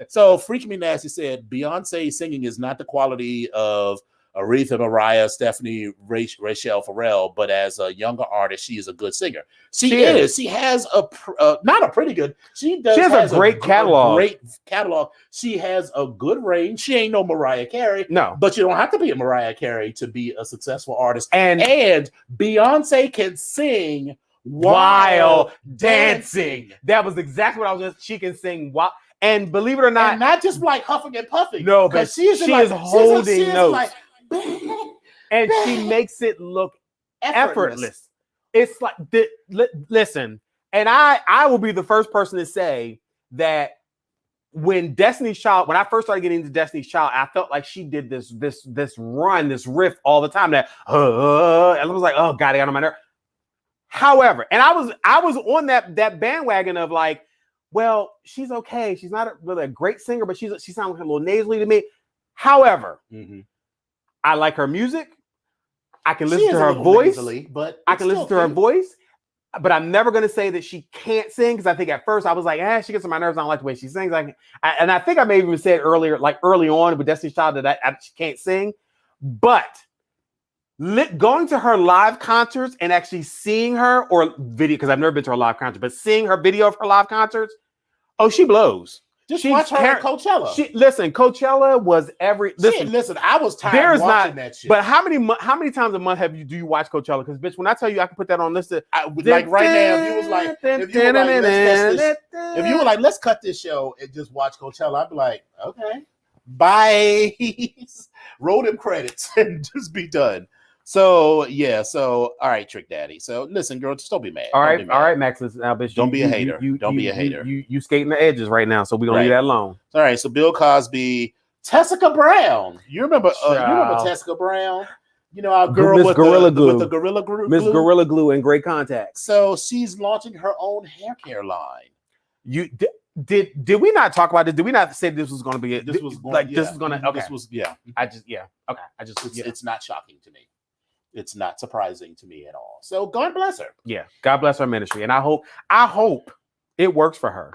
So Freak Me Nasty said Beyonce singing is not the quality of Aretha, Mariah, Stephanie, Rachelle Farrell, but as a younger artist, she is a good singer. She is. She has not a pretty good. She has a great catalog. She has a good range. She ain't no Mariah Carey. No, but you don't have to be a Mariah Carey to be a successful artist. And Beyonce can sing while dancing. That was exactly what I was just. She can sing while. And believe it or not, and not just like huffing and puffing. No, but she is holding notes. And she makes it look effortless. It's like, listen, and I will be the first person to say that when I first started getting into Destiny's Child, I felt like she did this riff all the time. That and I was like, oh God, I got on my nerve. However, and I was on that bandwagon of like, well, she's okay. She's not really a great singer, but she sounds like a little nasally to me. However, I like her music. I can listen to her voice. Nasally, but I can listen to her voice. but I'm never going to say that she can't sing, because I think at first I was like, she gets on my nerves. I don't like the way she sings. And I think I may have even said earlier, like early on with Destiny's Child, that she can't sing. But going to her live concerts and actually seeing her, or video, because I've never been to her live concert, but seeing her video of her live concerts, she blows. Just watch her at Coachella. Coachella was listen, I was tired watching that shit. But how many times a month do you watch Coachella? Because bitch, when I tell you I can put that on list, like right now, if you were like, let's cut this show and just watch Coachella, I'd be like, okay, bye. Roll them credits and just be done. So all right, Trick Daddy. So listen, girl, just don't be mad. All right, Max. Listen, now, bitch, don't be a hater. Don't be a hater. You skating the edges right now, so we're gonna leave that alone. All right. So Bill Cosby, Tessica Brown. You remember Tessica Brown? You know, our girl with the Gorilla Glue. Miss Gorilla Glue and great contacts. So she's launching her own hair care line. Did we not talk about this? Did we not say this was going to be it? This was going to okay. This was okay. It's not shocking to me. It's not surprising to me at all. So God bless her. Yeah, God bless her ministry, and I hope it works for her.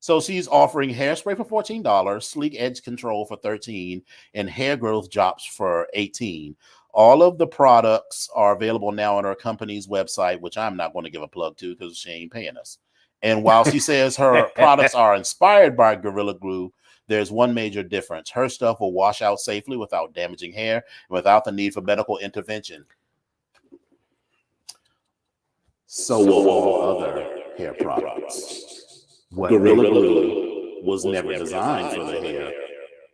So she's offering hairspray for $14, sleek edge control for $13, and hair growth drops for $18. All of the products are available now on her company's website, which I'm not going to give a plug to because she ain't paying us. And while she says her products are inspired by Gorilla Glue, there's one major difference. Her stuff will wash out safely without damaging hair and without the need for medical intervention. So will all other hair products. Gorilla Glue was never designed for the hair.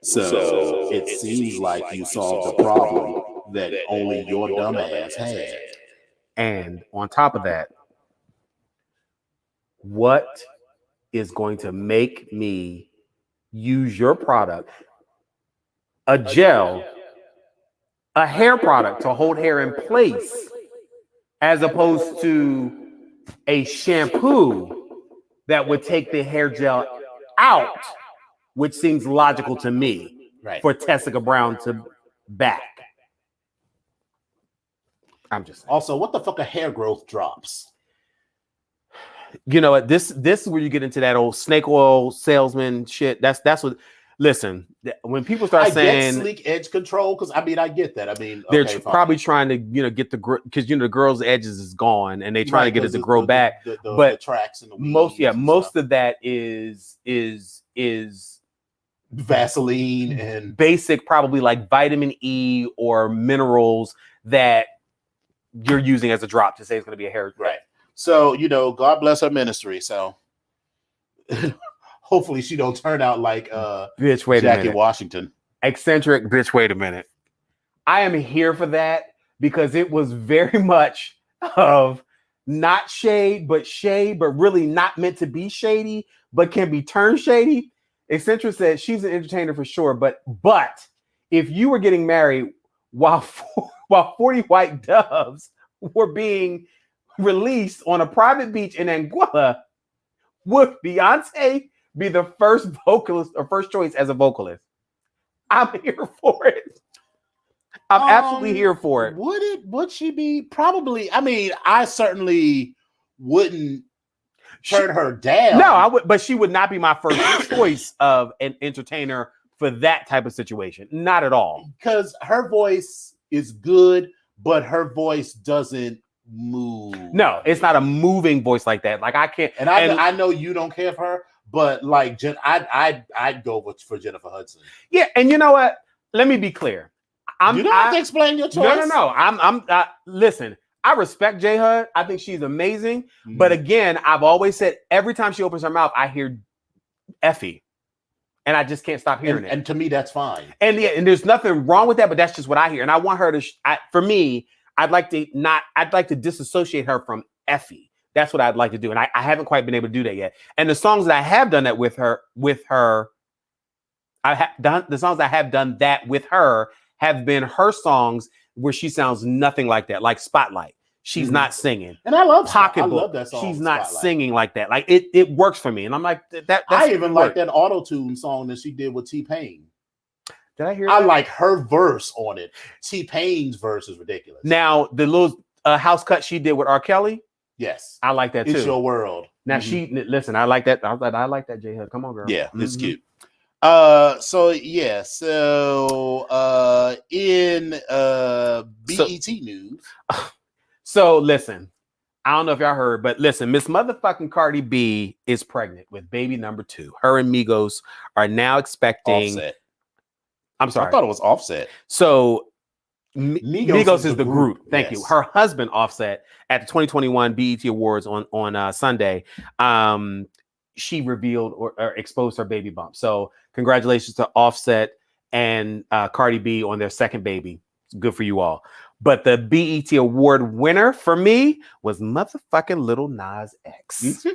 So it seems like you solved the problem that only your dumb ass had. And on top of that, what is going to make me use your product, a gel, a hair product to hold hair in place, as opposed to a shampoo that would take the hair gel out, which seems logical to me, right, for Tessica Brown to back. I'm just saying. Also, what the fuck are hair growth drops? You know what? This is where you get into that old snake oil salesman shit. That's what. Listen, when people start saying get sleek edge control, because I get that. I mean, they're probably trying to get the because the girl's edges is gone and they trying to get it to grow back. But the tracks and the most of that is Vaseline and basic, probably like vitamin E or minerals that you're using as a drop to say it's going to be a hair. Right. So, God bless her ministry. So hopefully she don't turn out like bitch, wait Jackie a minute. Washington. Eccentric bitch, wait a minute. I am here for that because it was very much of not shade, but really not meant to be shady, but can be turned shady. Eccentric said she's an entertainer for sure, but if you were getting married while 40 white doves were being released on a private beach in Anguilla, would Beyoncé be the first vocalist or first choice as a vocalist? I'm here for it. I'm absolutely here for it. Would she be? Probably. I mean, I certainly wouldn't turn her down. No, I would, but she would not be my first choice of an entertainer for that type of situation. Not at all. Because her voice is good, but her voice doesn't move. No, it's not a moving voice like that. Like I can't. And I know you don't care for her, but like I'd go for Jennifer Hudson. Yeah, and you know what? Let me be clear. You don't have to explain your choice. No. I'm listen. I respect J Hud. I think she's amazing. Mm-hmm. But again, I've always said every time she opens her mouth, I hear Effie. And I just can't stop hearing it. And to me, that's fine. And there's nothing wrong with that, but that's just what I hear. And I want her to, for me, I'd like to disassociate her from Effie. That's what I'd like to do. And I haven't quite been able to do that yet. And the songs that I have done that with her, the songs I have done that with her have been her songs where she sounds nothing like that, like Spotlight. She's not singing. And I love Pocketbook. I love that song. She's not singing like that. Like it works for me. And I'm like, I even like that auto-tune song that she did with T-Pain. Did I hear I that? like her verse on it. T-Pain's verse is ridiculous. Now, the little house cut she did with R. Kelly, Yes. I like that too. It's your world. Now listen, I like that. I like that, J-Hood. Come on, girl. Yeah, it's cute. In BET news. So listen, I don't know if y'all heard, but listen, Miss Motherfucking Cardi B is pregnant with baby number 2. Her and Migos are now expecting. Offset. I'm sorry. I thought it was Offset. So Migos is the group. Thank you. Her husband Offset at the 2021 BET Awards on Sunday. She revealed or exposed her baby bump. So congratulations to Offset and Cardi B on their second baby. Good for you all. But the BET Award winner for me was motherfucking Lil Nas X. Mm-hmm.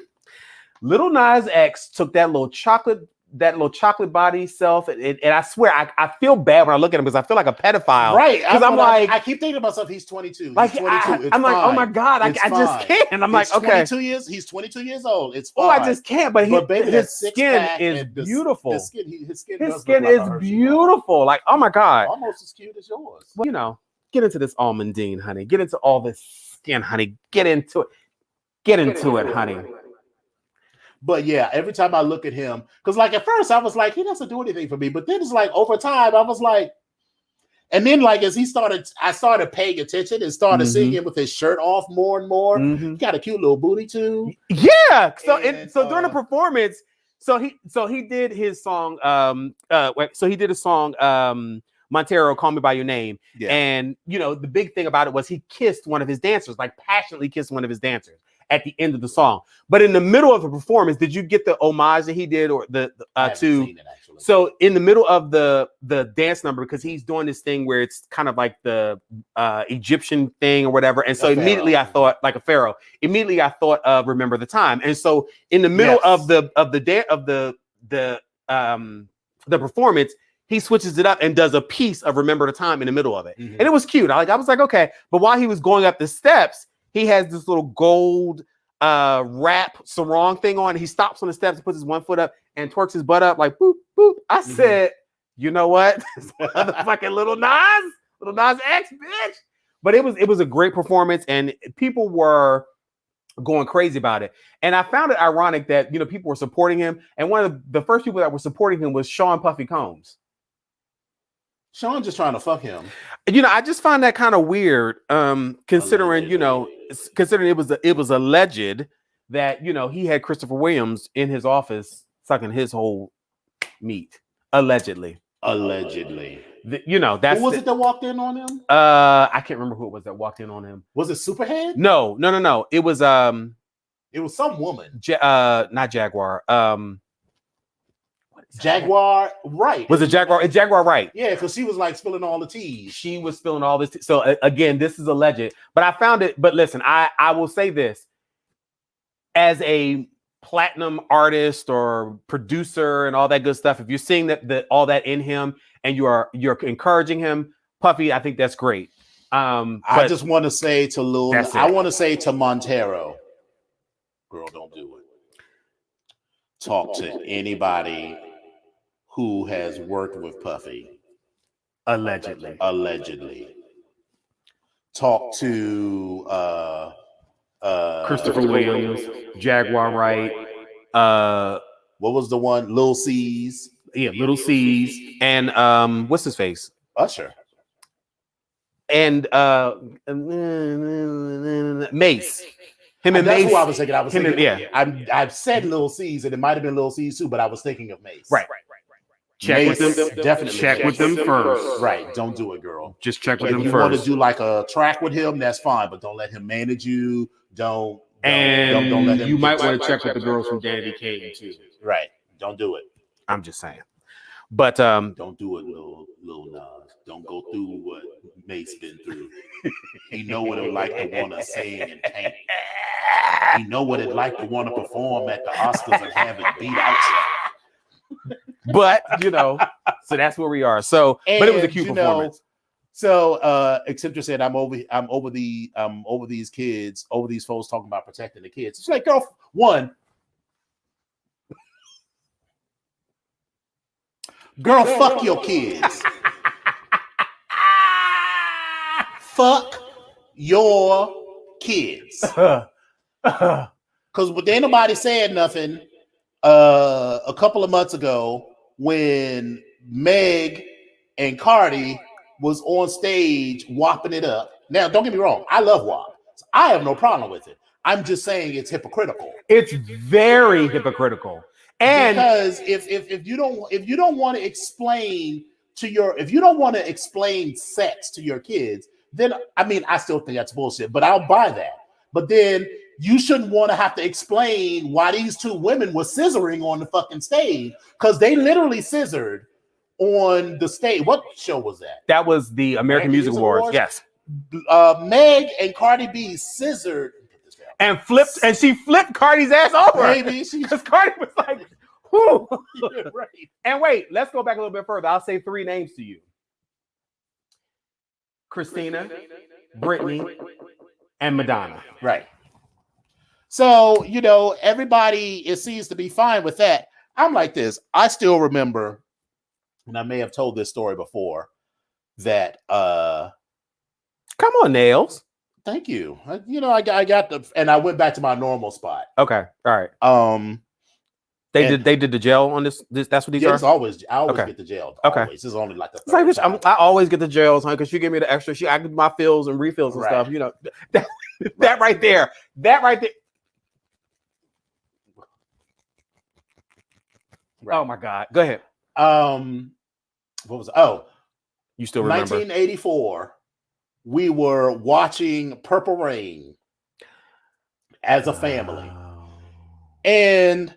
Lil Nas X took that little chocolate body self, and I swear I feel bad when I look at him because I feel like a pedophile. Right. Because I'm like, I keep thinking to myself, he's 22. Like, he's 22. I'm like, oh my God, I just can't. I'm like, okay. He's 22 years old. It's fine. Oh, I just can't. But baby, his skin is beautiful. His skin is beautiful. Like, oh my God. Almost as cute as yours. Well, get into this almondine, honey. Get into all this skin, honey. Get into it. Get into it, honey. But yeah, every time I look at him, because like at first I was like, he doesn't do anything for me. But then it's like over time, I was like, and then like as I started paying attention and started seeing him with his shirt off more and more. He got a cute little booty too. Yeah. So during the performance, so he did his song. So he did a song. Montero, Call Me by Your Name. Yeah. And the big thing about it was he kissed one of his dancers, like passionately kissed one of his dancers at the end of the song. But in the middle of the performance, did you get the homage that he did, or I haven't seen it, actually. So in the middle of the dance number, because he's doing this thing where it's kind of like the Egyptian thing or whatever, and so immediately I thought, like a pharaoh. Immediately I thought of Remember the Time, and so in the middle of the performance, he switches it up and does a piece of Remember the Time in the middle of it, and it was cute. I was like, okay. But while he was going up the steps, he has this little gold wrap sarong thing on. He stops on the steps and puts his one foot up and twerks his butt up like boop, boop. I said, you know what? Motherfucking Lil Nas X, bitch. But it was a great performance, and people were going crazy about it. And I found it ironic that people were supporting him. And one of the first people that were supporting him was Sean Puffy Combs. Sean just trying to fuck him. I just find that kind of weird, considering it was alleged that he had Christopher Williams in his office sucking his whole meat. Allegedly. That's who was it that walked in on him? I can't remember who it was that walked in on him. Was it Superhead? No. It was some woman. Not Jaguar. Jaguar Wright. Was it Jaguar? It's Jaguar Wright. Yeah, because she was like spilling all the teas. She was spilling all this. So again, this is alleged. But I found it. But listen, I will say this. As a platinum artist or producer and all that good stuff, if you're seeing that all that in him and you're encouraging him, Puffy, I think that's great. I just want to say to I want to say to Montero, girl, don't do it. Talk to anybody who has worked with Puffy. Allegedly. Talk to Christopher Williams, Jaguar Wright. What was the one? Lil C's. Yeah, Lil C's. And what's his face? Usher. And Mace. Him and That's Mace. who I was thinking. I've said Lil C's, and it might have been Lil C's too, but I was thinking of Mace. Right. Check with them. Definitely check with them first. Right. Don't do it, girl. Just check with them first. If you want to do like a track with him, that's fine, but don't let him manage you. Don't let him. You might want to check with the girls from Danny Kane too. Right. Don't do it. I'm just saying. But don't do it, Lil Nas. Don't go through what Mace been through. He know what it like to want to sing and paint. He know what it like to want to perform at the Oscars and have it beat out. But so that's where we are. So, but it was a cute performance. So, Accenture said, I'm over these kids, over these folks talking about protecting the kids. It's like, girl, fuck your kids. Fuck your kids. Because ain't nobody said nothing a couple of months ago when Meg and Cardi was on stage whopping it up. Now, don't get me wrong, I love WAP. So I have no problem with it. I'm just saying it's hypocritical. It's very hypocritical. And because if you don't want to explain sex to your kids, then I mean I still think that's bullshit, but I'll buy that. But then you shouldn't want to have to explain why these two women were scissoring on the fucking stage, because they literally scissored on the stage. What show was that? That was the American Music Awards. Yes. Meg and Cardi B scissored and flipped, and she flipped Cardi's ass over. Maybe because Cardi was like, "Whoo!" Yeah, right. And wait, let's go back a little bit further. I'll say 3 names to you: Christina, Britney, and Madonna. Right. So, everybody seems to be fine with that. I'm like this. I still remember, and I may have told this story before, that come on, Nails. Thank you. I got and I went back to my normal spot. Okay. All right. They did the gel on this. That's what these are. I always get the gel. Okay. Always. This is only like the third time. I always get the gels, honey, because she give me the extra. I give my fills and refills and stuff. That right there. Right. Oh my God. Go ahead. What was it? Oh, you still remember? 1984. We were watching Purple Rain as a family, and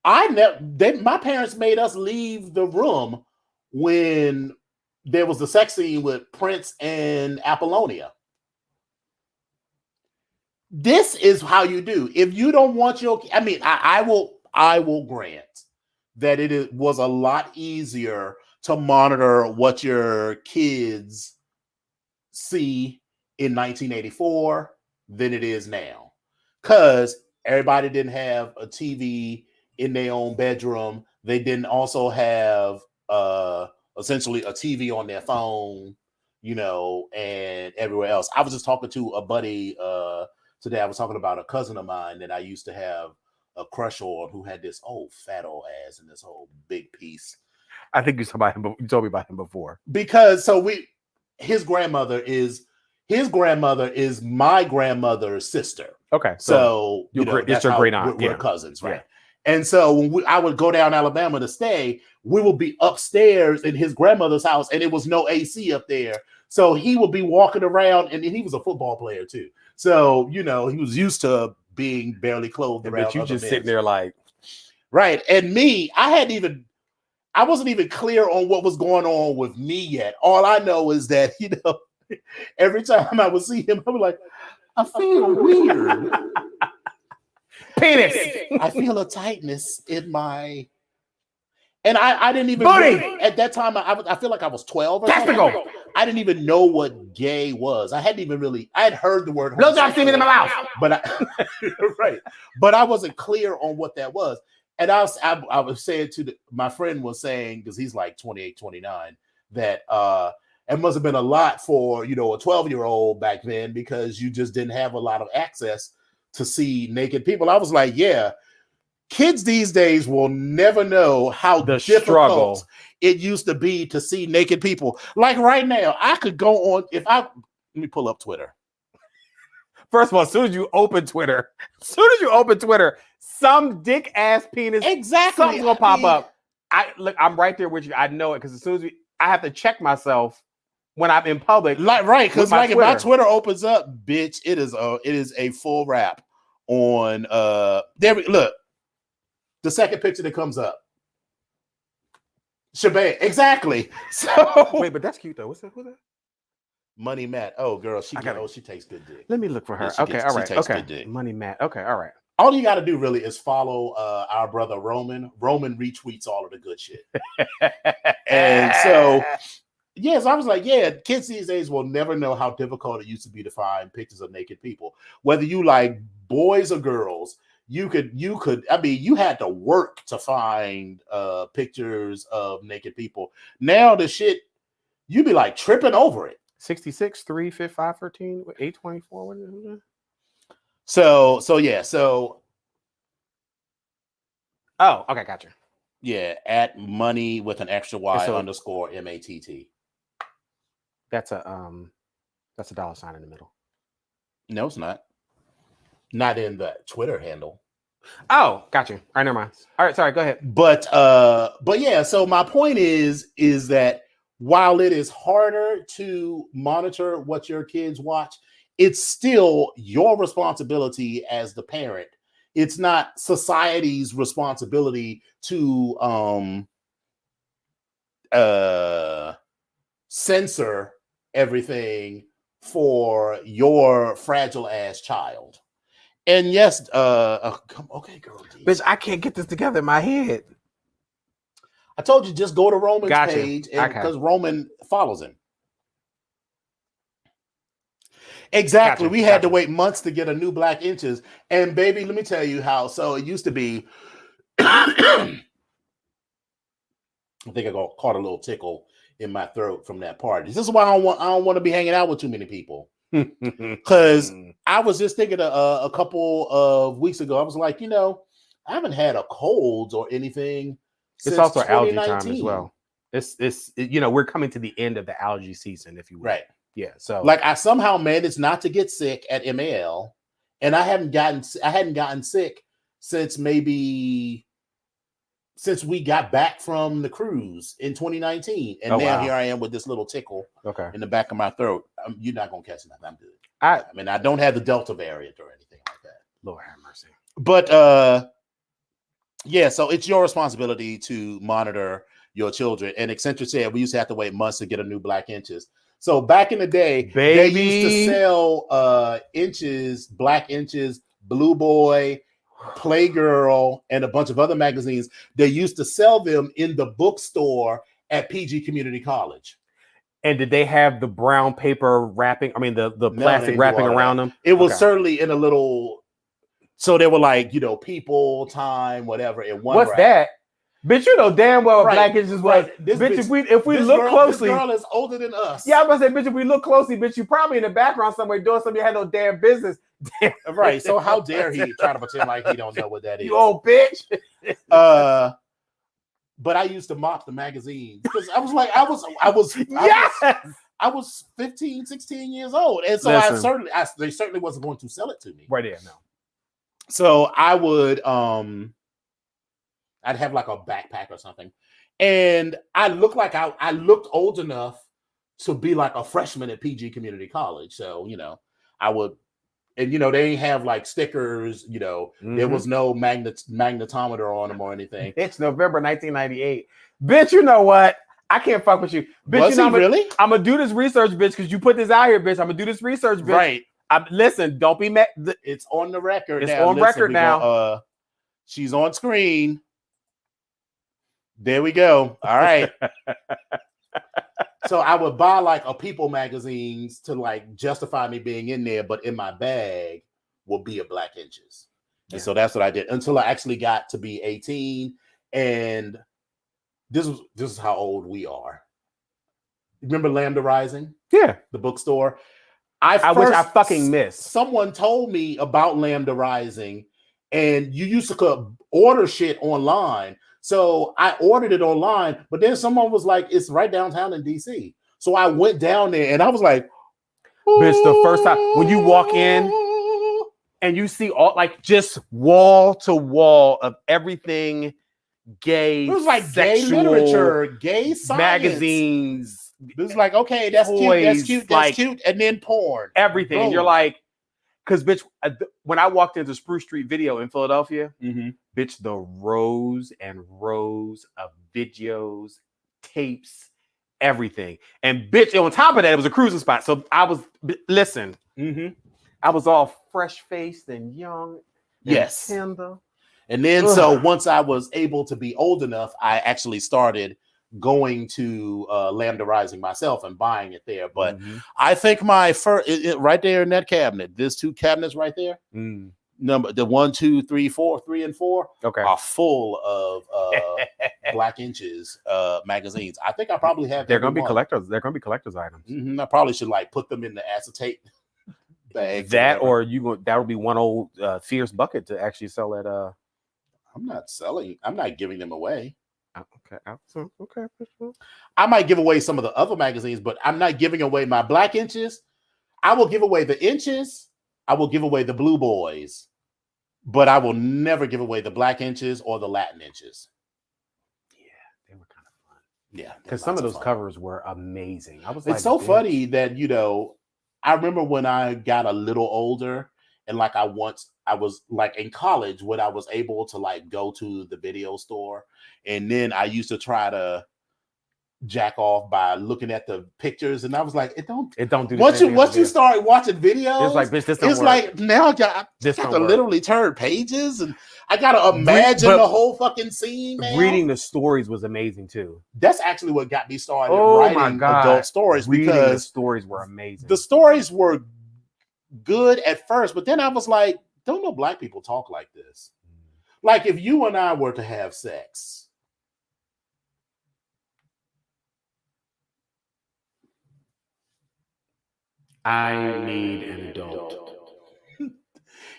my parents made us leave the room when there was the sex scene with Prince and Apollonia. This is how you do. If you don't want I will grant that it was a lot easier to monitor what your kids see in 1984 than it is now, because everybody didn't have a TV in their own bedroom. They didn't also have essentially a TV on their phone, and everywhere else. I was just talking to a buddy today. I was talking about a cousin of mine that I used to have a crush on, who had this old fat old ass and this whole big piece. I think you told me about him before. Because his grandmother is my grandmother's sister. Okay, so it's your great aunt. We're cousins, right? Yeah. And so when I would go down Alabama to stay, we would be upstairs in his grandmother's house, and it was no AC up there. So he would be walking around, and he was a football player too. So he was used to being barely clothed around. But you just sitting there like, right? And me, I wasn't even clear on what was going on with me yet. All I know is that, every time I would see him, I was like, I feel weird. Penis. I feel a tightness in my... And I didn't even... At that time, I feel like I was 12 or something. I didn't even know what gay was. I had heard the word... Blowjob semen in my mouth. But right. But I wasn't clear on what that was. And I was saying my friend was saying, because he's like 28, 29, that it must have been a lot for, a 12-year-old back then, because you just didn't have a lot of access to see naked people. I was like, yeah, kids these days will never know how difficult it used to be to see naked people. Like right now, I could go on, let me pull up Twitter. First of all, as soon as you open Twitter, some dick ass penis, exactly, something's gonna pop up. I'm right there with you. I know it, because as soon as I have to check myself when I'm in public, right? Because if my Twitter opens up, bitch, it is a full wrap on look, the second picture that comes up, shebang, exactly. So wait, but that's cute though. What's that? Money Matt. Oh, girl, she takes good dick. Let me look for her. She takes good dick. Money Matt. Okay, all right. All you got to do really is follow our brother Roman. Roman retweets all of the good shit. And so, yes, I was like, yeah, kids these days will never know how difficult it used to be to find pictures of naked people. Whether you like boys or girls, you had to work to find pictures of naked people. Now the shit, you be like tripping over it. 66, 3, 5, 13, 824. What is it? So Oh, okay, gotcha. yeah, at money with an extra Y so, underscore MATT. That's a $sign in the middle. No, it's not. Not in the Twitter handle. Oh, gotcha. All right, never mind. All right, sorry, go ahead. But yeah, so my point is that while it is harder to monitor what your kids watch, it's still your responsibility as the parent. It's not society's responsibility to censor everything for your fragile ass child. And yes, okay, girl. Bitch, I can't get this together in my head. I told you, just go to Roman's page, and because Roman follows him. Exactly. We had to wait months to get a new Black Inches. And baby, let me tell you how. So it used to be, I think I caught a little tickle in my throat from that party. This is why I don't want to be hanging out with too many people. Because I was just thinking a couple of weeks ago, I was like, I haven't had a cold or anything. It's also allergy time as well. It's we're coming to the end of the allergy season, if you will. Right. Yeah. So like I somehow managed not to get sick at MAL, and I hadn't gotten sick since we got back from the cruise in 2019. And now here I am with this little tickle in the back of my throat. You're not gonna catch nothing. I'm good. I mean, I don't have the Delta variant or anything like that. Lord have mercy. But yeah, so it's your responsibility to monitor your children. And Accenture said we used to have to wait months to get a new Black Inches. So back in the day, they used to sell Inches, Black Inches, Blue Boy, Playgirl, and a bunch of other magazines. They used to sell them in the bookstore at PG Community College. And did they have the brown paper wrapping? I mean, the plastic wrapping around them? It was certainly in a little. So they were like, People, Time, whatever. In one. What's that? Bitch, you know damn well Black Inches was. Bitch, if we look closely, this girl is older than us. Yeah, I was gonna say, bitch, if we look closely, bitch, you probably in the background somewhere doing something you had no damn business. Right. So how dare he try to pretend like he don't know what that is? You old bitch. But I used to mop the magazine because I was like, I was 15, 16 years old. And so they certainly wasn't going to sell it to me. Right there, no. So I would I'd have like a backpack or something. And I looked like I looked old enough to be like a freshman at PG Community College. So, I would, and they ain't have like stickers, there was no magnetometer on them or anything. It's November 1998. Bitch, you know what? I can't fuck with you. Bitch, really? I'm gonna do this research, bitch, because you put this out here, bitch. I'm gonna do this research, bitch. Right. Listen, don't be mad. It's on the record. It's on record now. She's on screen. There we go. All right. So I would buy like a People magazines to like justify me being in there, but in my bag will be a Black Inches. And so that's what I did until I actually got to be 18. And this is how old we are. Remember Lambda Rising? Yeah. The bookstore. Which I fucking missed. Someone told me about Lambda Rising, and you used to order shit online. So I ordered it online, but then someone was like, it's right downtown in DC. So I went down there and I was like, bitch, the first time when you walk in and you see all like just wall to wall of everything gay, it was like gay literature, gay science, magazines. It was like, okay, that's toys, cute, that's cute, and then porn. Everything. And you're like, because bitch, when I walked into Spruce Street Video in Philadelphia, bitch, the rows and rows of videos, tapes, everything. And bitch, on top of that, it was a cruising spot. So I was, listen, I was all fresh-faced and young. And tender. And then so once I was able to be old enough, I actually started going to Lambda Rising myself and buying it there. But I think my first, right there in that cabinet, there's two cabinets right there. Number the 1, 2, 3, 4, 3 and 4 are full of Black Inches magazines. I think I probably have. They're gonna be collectors. They're gonna be collectors items. I probably should like put them in the acetate bags. That or that would be one old Fierce bucket to actually sell at. I'm not selling. I'm not giving them away. Okay. I might give away some of the other magazines, but I'm not giving away my Black Inches. I will give away the Inches. I will give away the Blue Boys, but I will never give away the Black Inches or the Latin Inches. Yeah, they were kind of fun. Yeah, because some of those covers were amazing. I was like, it's so funny that I remember when I got a little older and like I was like in college when I was able to like go to the video store, and then I used to try to jack off by looking at the pictures, and I was like, it don't do once you start watching videos, it's like, bitch, this don't it's work. Like now I got to literally turn pages, and I gotta imagine the whole fucking scene. Man. Reading the stories was amazing too. That's actually what got me started writing adult stories. Reading because the stories were amazing. The stories were good at first, but then I was like, don't know Black people talk like this. Like if you and I were to have sex, I need an adult.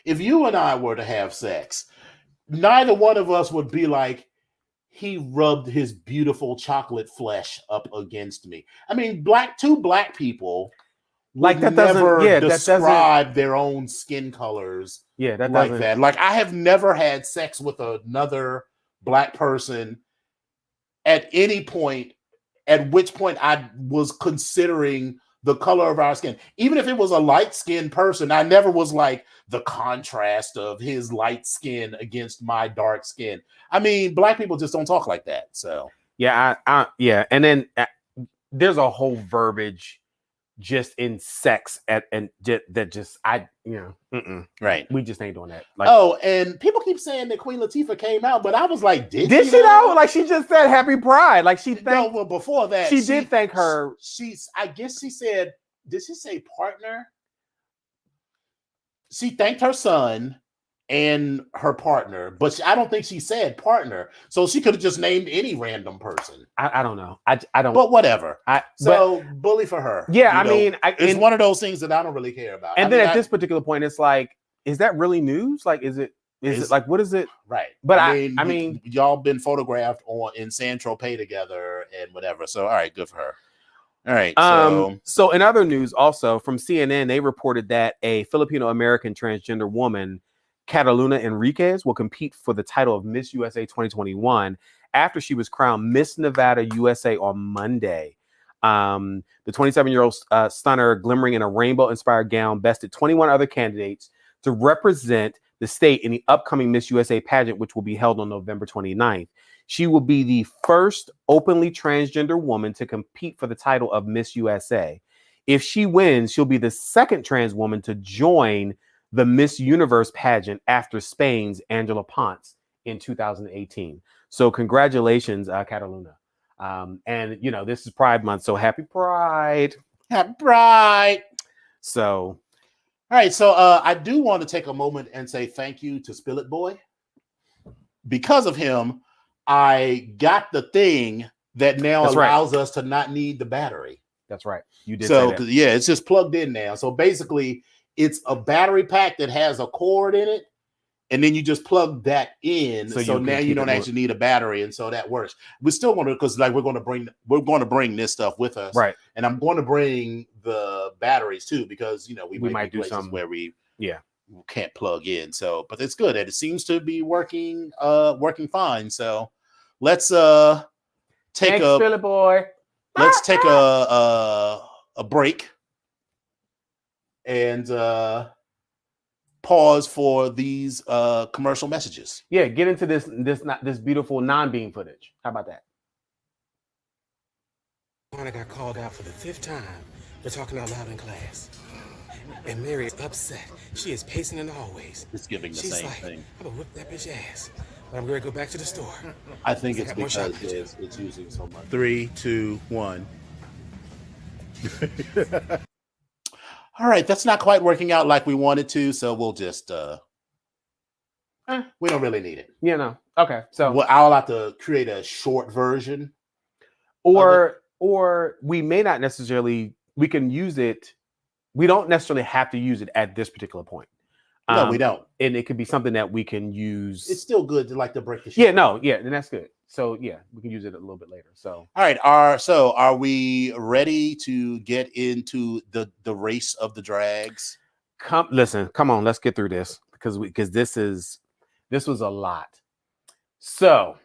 If you and I were to have sex, neither one of us would be like, he rubbed his beautiful chocolate flesh up against me. I mean, two black people like that never describe their own skin colors. Yeah, that like that. Like I have never had sex with another Black person at any point, at which point I was considering the color of our skin. Even if it was a light-skinned person, I never was like the contrast of his light skin against my dark skin. I mean, Black people just don't talk like that. So yeah, yeah. And then there's a whole verbiage just in sex right. We just ain't doing that. Like, and people keep saying that Queen Latifah came out, but I was like, did she know? Like she just said Happy Pride. Like she thanked. Well, before that, she did thank her. I guess she said, did she say partner? She thanked her son and her partner, but I don't think she said partner. So she could have just named any random person. I don't know. I don't. But whatever. Bully for her. Yeah, I mean, it's one of those things that I don't really care about. And then at this particular point, it's like, is that really news? Like, is it like, what is it? Right. But I mean, y'all been photographed in San Tropez together and whatever. So, all right, good for her. All right. So in other news, also from CNN, they reported that a Filipino American transgender woman, Cataluna Enriquez, will compete for the title of Miss USA 2021 after she was crowned Miss Nevada USA on Monday. The 27-year-old stunner, glimmering in a rainbow-inspired gown, bested 21 other candidates to represent the state in the upcoming Miss USA pageant, which will be held on November 29th. She will be the first openly transgender woman to compete for the title of Miss USA. If she wins, she'll be the second trans woman to join the Miss Universe pageant after Spain's Angela Ponce in 2018. So congratulations, Cataluna. And this is Pride Month, so happy Pride. Happy Pride. So, all right. So I do want to take a moment and say thank you to Spill It Boy. Because of him, I got the thing that now allows us to not need the battery. That's right. You did say that. Yeah, it's just plugged in now. So basically, it's a battery pack that has a cord in it, and then you just plug that in. So now you don't actually need a battery, and so that works. We're still going to, because like we're going to bring this stuff with us, right? And I'm going to bring the batteries too, because we might do something where we can't plug in. So, but it's good that it seems to be working fine. So let's take Let's take a break and pause for these commercial messages. Yeah, get into this beautiful non-beam footage. How about that? I got called out for the 5th time for talking out loud in class. And Mary is upset. She is pacing in the hallways. It's giving the same thing. I'm gonna whip that bitch ass. But I'm gonna go back to the store. I think it's because it's using so much. 3, 2, 1. All right, that's not quite working out like we wanted to, so we'll just we don't really need it. Yeah, no. Okay. So I'll have to create a short version. Or we may not necessarily, we can use it we don't necessarily have to use it at this particular point. No, we don't. And it could be something that we can use. It's still good to like to break the shit. Yeah, no, yeah, and that's good. So yeah, we can use it a little bit later. So all right, are we ready to get into the race of the drags? Come on, let's get through this because this was a lot. So,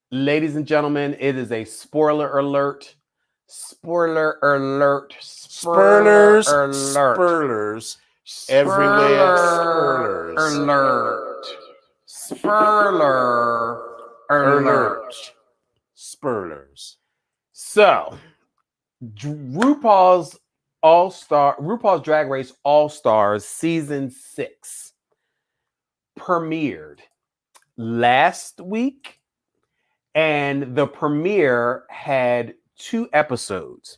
ladies and gentlemen, it is a spoiler alert. Spoiler alert. Spoilers alert. Spoilers. Everywhere. Alert. Spoiler alert. Spoilers. So, RuPaul's Drag Race All Stars season 6 premiered last week, and the premiere had 2 episodes.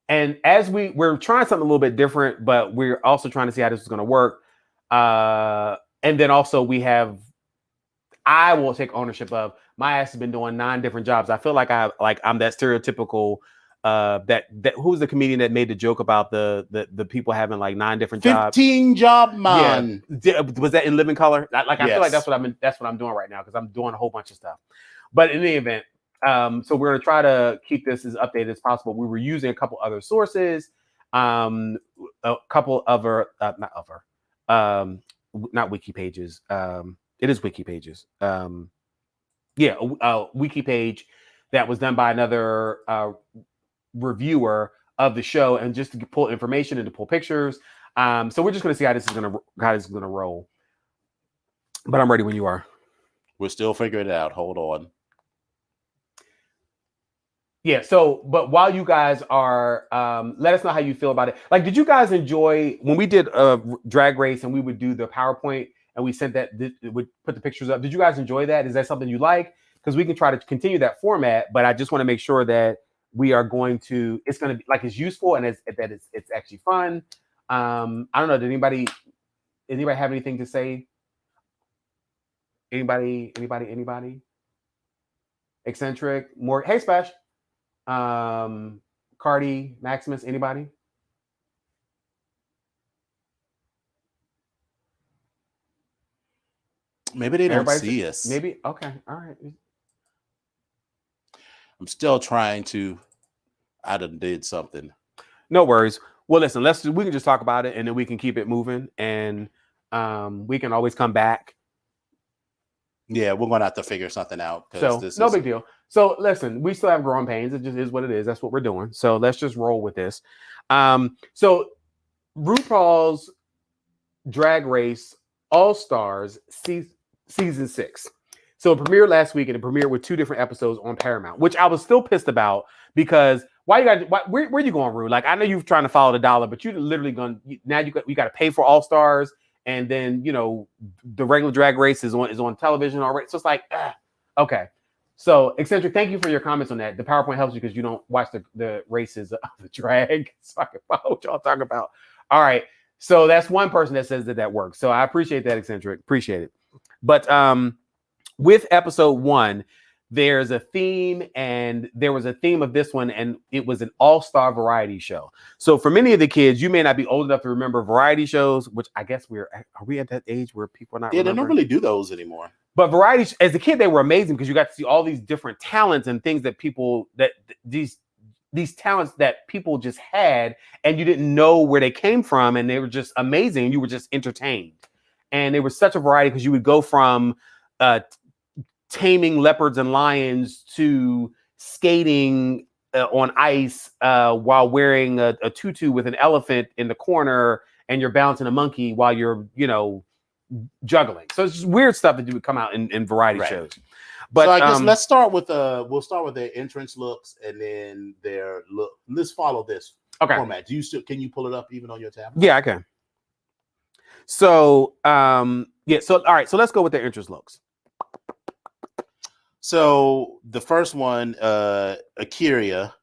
And as we're trying something a little bit different, but we're also trying to see how this is going to work. And then also I will take ownership of my ass has been doing 9 different jobs. I feel like I'm that stereotypical that who's the comedian that made the joke about the people having like 9 different jobs? 15 job man. Yeah. Was that in Living Color? I feel like that's what I'm doing right now because I'm doing a whole bunch of stuff. But in any event, so we're gonna try to keep this as updated as possible. We were using a couple other sources, a couple other not wiki pages. It is wiki pages. A wiki page that was done by another reviewer of the show, and just to pull information and to pull pictures. So we're just going to see how this is gonna roll. But I'm ready when you are. We're still figuring it out. Hold on. Yeah. So, but while you guys are, let us know how you feel about it. Like, did you guys enjoy when we did Drag Race and we would do the PowerPoint and we sent that, would put the pictures up? Did you guys enjoy that? Is that something you like? Because we can try to continue that format, but I just want to make sure that we are going to, it's going to be like, it's useful and it's actually fun. I don't know. Did anybody have anything to say? Anybody? Eccentric, more. Hey, Spash. Cardi, Maximus, anybody? Maybe they don't see us. Maybe. Okay. All right. I'm still trying to. I done did something. No worries. Well, listen. We can just talk about it, and then we can keep it moving, and we can always come back. Yeah, we're gonna have to figure something out. So no big deal. So listen, we still have growing pains. It just is what it is. That's what we're doing. So let's just roll with this. So RuPaul's Drag Race All Stars season 6. So it premiered last week, and it premiered with 2 different episodes on Paramount, which I was still pissed about because where you going, Ru? Like, I know you're trying to follow the dollar, but you're literally you got to pay for All Stars, and then the regular Drag Race is on television already. So it's like, okay. So Eccentric, thank you for your comments on that. The PowerPoint helps you because you don't watch the races of the drag, so I can follow what y'all talking about. All right. So that's one person that says that works. So I appreciate that, Eccentric. Appreciate it. But with episode 1, there's a theme, and there was a theme of this one, and it was an all-star variety show. So for many of the kids, you may not be old enough to remember variety shows, which I guess are we at that age where people are not? Yeah, they don't really do those anymore. But variety, as a kid, they were amazing because you got to see all these different talents and things that these talents that people just had, and you didn't know where they came from, and they were just amazing. And you were just entertained, and there was such a variety because you would go from taming leopards and lions to skating on ice while wearing a tutu with an elephant in the corner, and you're balancing a monkey while you're juggling. So it's just weird stuff that would come out in variety shows. But so I guess let's start with we'll start with their entrance looks and then their look. Let's follow this format. Can you pull it up even on your tablet? Yeah, I can. So so all right, so let's go with their entrance looks. So the first one, Akira,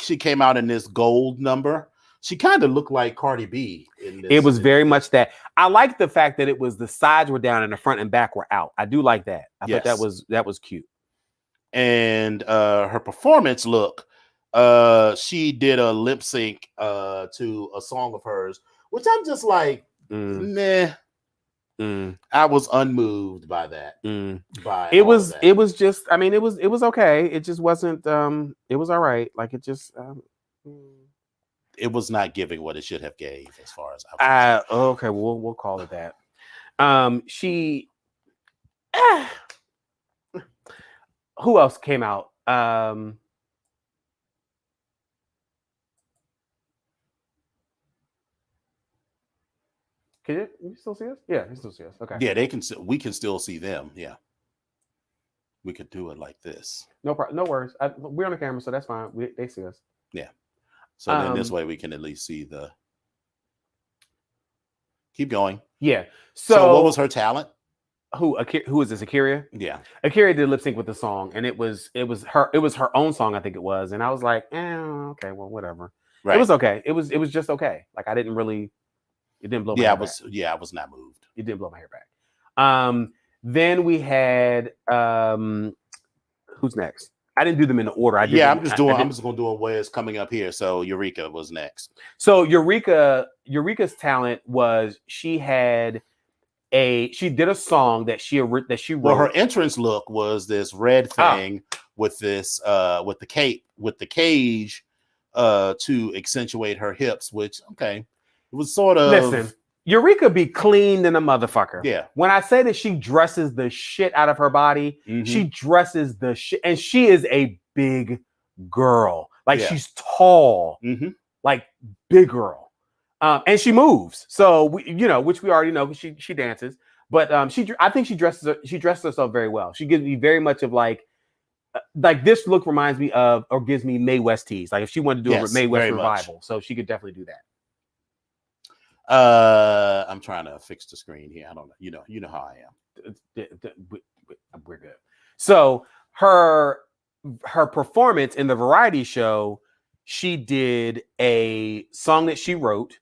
she came out in this gold number. She kind of looked like Cardi B. It was very much that. I like the fact that it was the sides were down and the front and back were out. I do like that. I thought that was cute. And her performance look, she did a lip sync to a song of hers, which I'm just like, meh. I was unmoved by that. It was just, I mean, it was okay. It just wasn't. It was all right. Like it just. It was not giving what it should have gave, as far as okay, we'll call it that. She. Who else came out? Can you still see us? Yeah, you still see us. Okay. Yeah, they can. We can still see them. Yeah, we could do it like this. No problem. No worries. We're on the camera, so that's fine. They see us. Yeah. So then this way we can at least see the. Keep going. Yeah. So what was her talent? Who is this? Akira? Yeah. Akira did lip sync with the song, and it was her own song, I think it was, and I was like, okay, well, whatever. Right. It was okay. It was just okay. Like I didn't really. It didn't blow my hair back. I was not moved. It didn't blow my hair back. Then we had who's next? I didn't do them in order. I'm just gonna do it where it's coming up here. So Eureka was next. So Eureka's talent was she did a song that she wrote. Well, her entrance look was this red thing with this with the cage to accentuate her hips, which it was sort of. Listen, Eureka be clean than a motherfucker. Yeah. When I say that she dresses the shit out of her body, she dresses the shit, and she is a big girl. Like she's tall, like big girl, and she moves. So which we already know because she dances. But I think she dresses herself very well. She gives me very much of like this look reminds me of or gives me Mae West tease. Like if she wanted to do a Mae West revival, so she could definitely do that. I'm trying to fix the screen here. I don't know. You know how I am. We're good. So her performance in the variety show, she did a song that she wrote,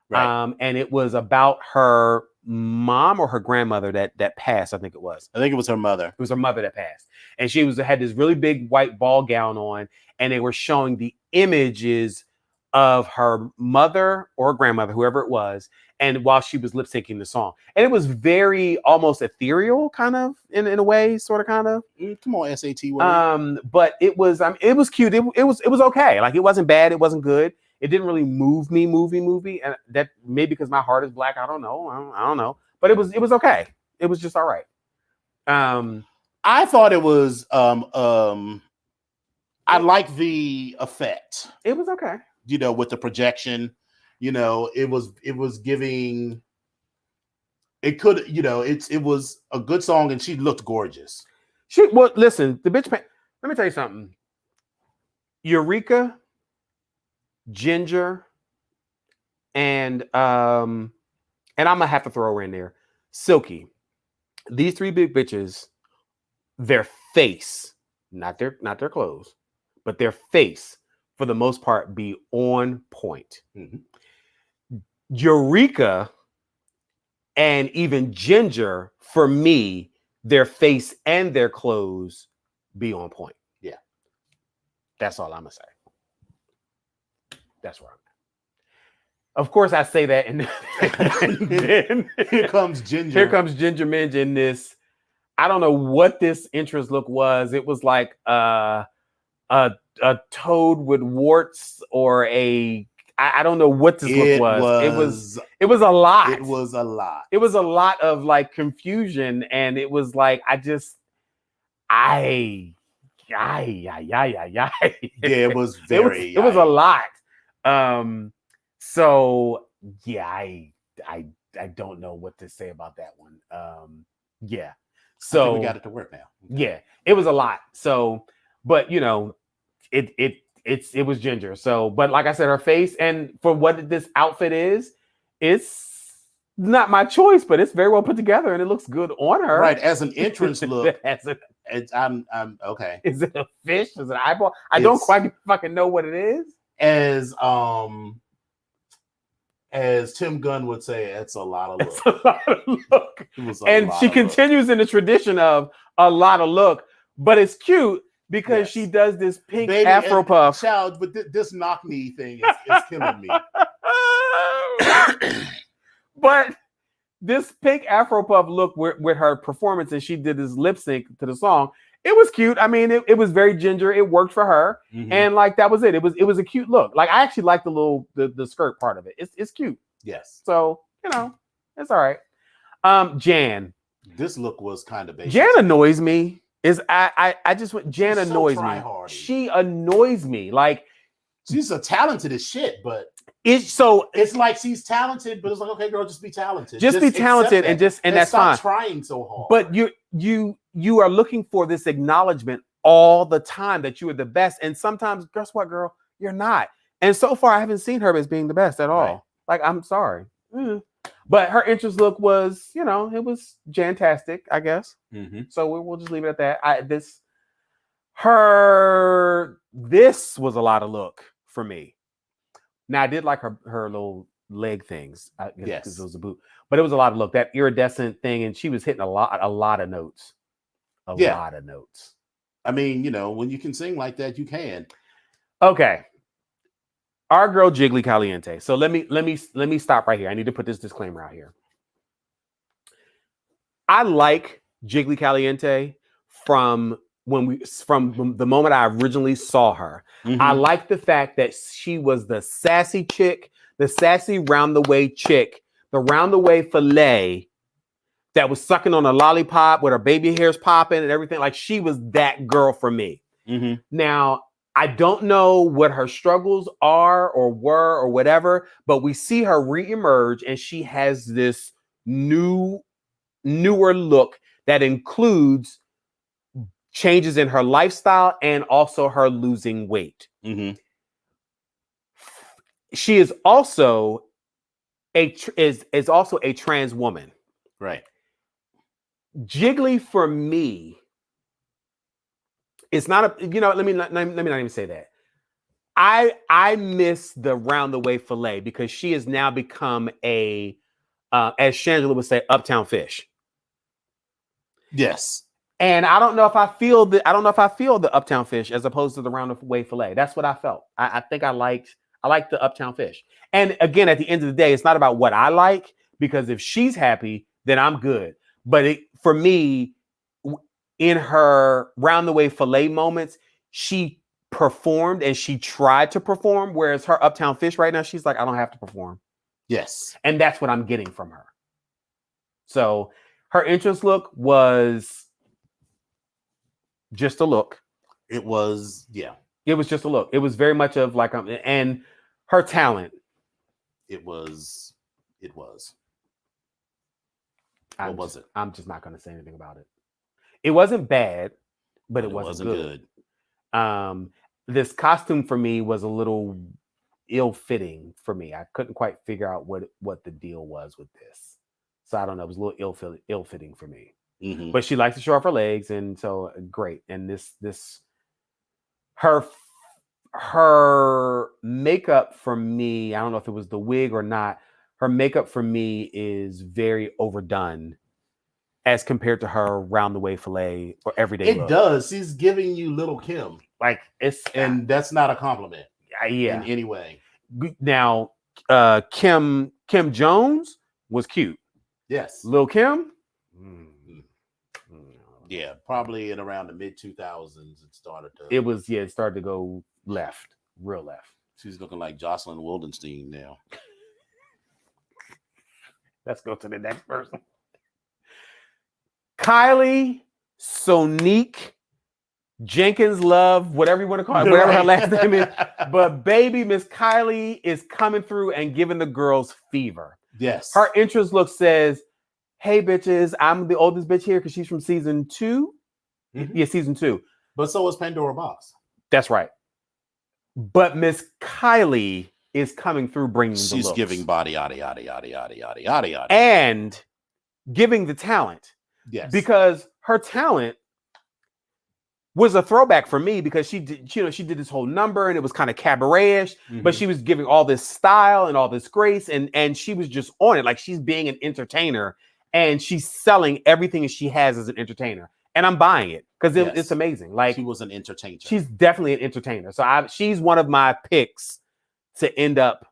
right. And it was about her mom or her grandmother that passed. I think it was. I think it was her mother. It was her mother that passed, and she had this really big white ball gown on, and they were showing the images of her mother or grandmother, whoever it was, and while she was lip syncing the song, and it was very almost ethereal, kind of in a way, sort of, kind of. Come on, SAT word. But it was cute. It was okay. Like it wasn't bad. It wasn't good. It didn't really move me, and that maybe because my heart is black. I don't know. I don't know. But it was okay. It was just all right. I thought it was. I like the effect. It was okay. With the projection, it was giving. It could, it was a good song, and she looked gorgeous. Listen, the bitch. Let me tell you something. Eureka, Ginger, and I'm gonna have to throw her in there. Silky. These three big bitches, their face, not their clothes, but their face, for the most part, be on point. Eureka and even Ginger, for me, their face and their clothes be on point. Yeah. That's all I'm going to say. That's where I'm at. Of course, I say that, and then here comes Ginger. Here comes Ginger Minge in this. I don't know what this entrance look was. It was like a toad with warts or I don't know what this look was. It was a lot. It was a lot. It was a lot of like confusion, and it was like Yeah, it was very. It was a lot. So yeah, I don't know what to say about that one. Yeah. So we got it to work now. Yeah, it was a lot. So, but it was Ginger. So, but like I said, her face, and for what this outfit is, it's not my choice, but it's very well put together and it looks good on her. Right, as an entrance look. I'm okay. Is it a fish? Is it an eyeball? I don't quite fucking know what it is. As Tim Gunn would say, it's a lot of look. It's a lot of look. And she continues in the tradition of a lot of look, but it's cute. because she does this pink Baby, Afro puff. Child, but this knock knee thing is killing me. But this pink Afro puff look with her performance, and she did this lip sync to the song. It was cute. I mean, it was very ginger. It worked for her, and like that was it. It was a cute look. Like I actually like the skirt part of it. It's cute. Yes. So it's all right. Jan. This look was kind of basic. Jan annoys me. Jan annoys me. Try-hardy. She annoys me. Like she's a talented as shit, but it's like she's talented, but it's like, okay, girl, just be talented. Just be talented and that's fine. Trying so hard. But you are looking for this acknowledgement all the time that you are the best. And sometimes, guess what, girl? You're not. And so far, I haven't seen her as being the best at all. Right. Like, I'm sorry. But her interest look was, it was jantastic, I guess. So we'll just leave it at that. This was a lot of look for me. Now, I did like her little leg things. Yes. Because it was a boot. But it was a lot of look. That iridescent thing, and she was hitting a lot of notes. A lot of notes. I mean, when you can sing like that, you can. Okay. Our girl Jiggly Caliente. So let me stop right here. I need to put this disclaimer out here. I like Jiggly Caliente from the moment I originally saw her. I like the fact that she was the sassy chick, the sassy round the way chick, the round the way fillet that was sucking on a lollipop with her baby hairs popping and everything. Like she was that girl for me. Now, I don't know what her struggles are or were or whatever, but we see her reemerge and she has this newer look that includes changes in her lifestyle and also her losing weight. She is also a trans woman. Right. Jiggly for me, it's not a, let me not even say that. I miss the round the way fillet because she has now become as Shangela would say, uptown fish. Yes. And I don't know if I feel the uptown fish as opposed to the round the way fillet. That's what I felt. I think I liked the uptown fish. And again, at the end of the day, it's not about what I like, because if she's happy, then I'm good. But for me, in her round the way fillet moments, she performed and she tried to perform, whereas her uptown fish right now, she's like, I don't have to perform. Yes. And that's what I'm getting from her. So her interest look was just a look. It was, yeah. It was just a look. It was very much of like, and her talent. It was. What was it? I'm just not going to say anything about it. It wasn't bad, but it wasn't good. This costume for me was a little ill-fitting for me. I couldn't quite figure out what the deal was with this. So I don't know. It was a little ill-fitting for me. But she likes to show off her legs, and so great. And her makeup for me, I don't know if it was the wig or not. Her makeup for me is very overdone as compared to her round the way fillet or everyday look. It does. She's giving you Little Kim. Like and that's not a compliment. Yeah. In any way. Now, Kim Jones was cute. Yes. Lil Kim. Yeah, probably in around the mid 2000s it started to. It started to go left, real left. She's looking like Jocelyn Wildenstein now. Let's go to the next person. Kylie Sonique Jenkins Love, whatever you want to call it, whatever her last name is. But baby, Miss Kylie is coming through and giving the girls fever. Yes. Her interest look says, hey, bitches, I'm the oldest bitch here because she's from season 2. Yeah, season 2. But so is Pandora Box. That's right. But Miss Kylie is coming through bringing the looks. She's giving body, yada, yada, yada, yada, yada, yada, yada. And giving the talent. Yes. Because her talent was a throwback for me because she did this whole number and it was kind of cabaret-ish, but she was giving all this style and all this grace and she was just on it. Like she's being an entertainer and she's selling everything that she has as an entertainer. and I'm buying it because it's amazing. Like she was an entertainer. She's definitely an entertainer. So she's one of my picks to end up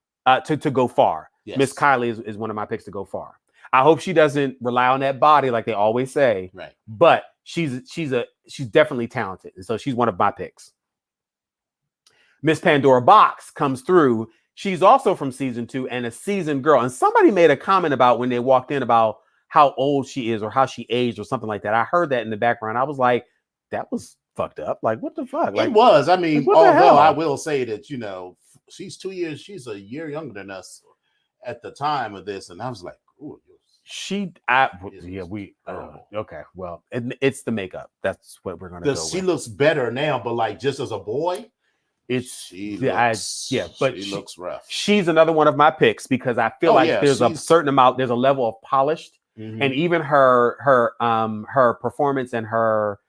to go far. Yes. Miss Kylie is one of my picks to go far. I hope she doesn't rely on that body like they always say. Right. But she's definitely talented, and so she's one of my picks. Miss Pandora Box comes through. She's also from season 2 and a seasoned girl. And somebody made a comment about when they walked in about how old she is or how she aged or something like that. I heard that in the background. I was like, that was fucked up. Like, what the fuck? Like, it was. I mean, like, although I will say that, she's a year younger than us at the time of this. And I was like, ooh, okay. Well, it's the makeup. That's what we're going to go with. She looks better now, but like just as a boy, she looks rough. She's another one of my picks because I feel there's a certain amount, there's a level of polished, and even her performance and her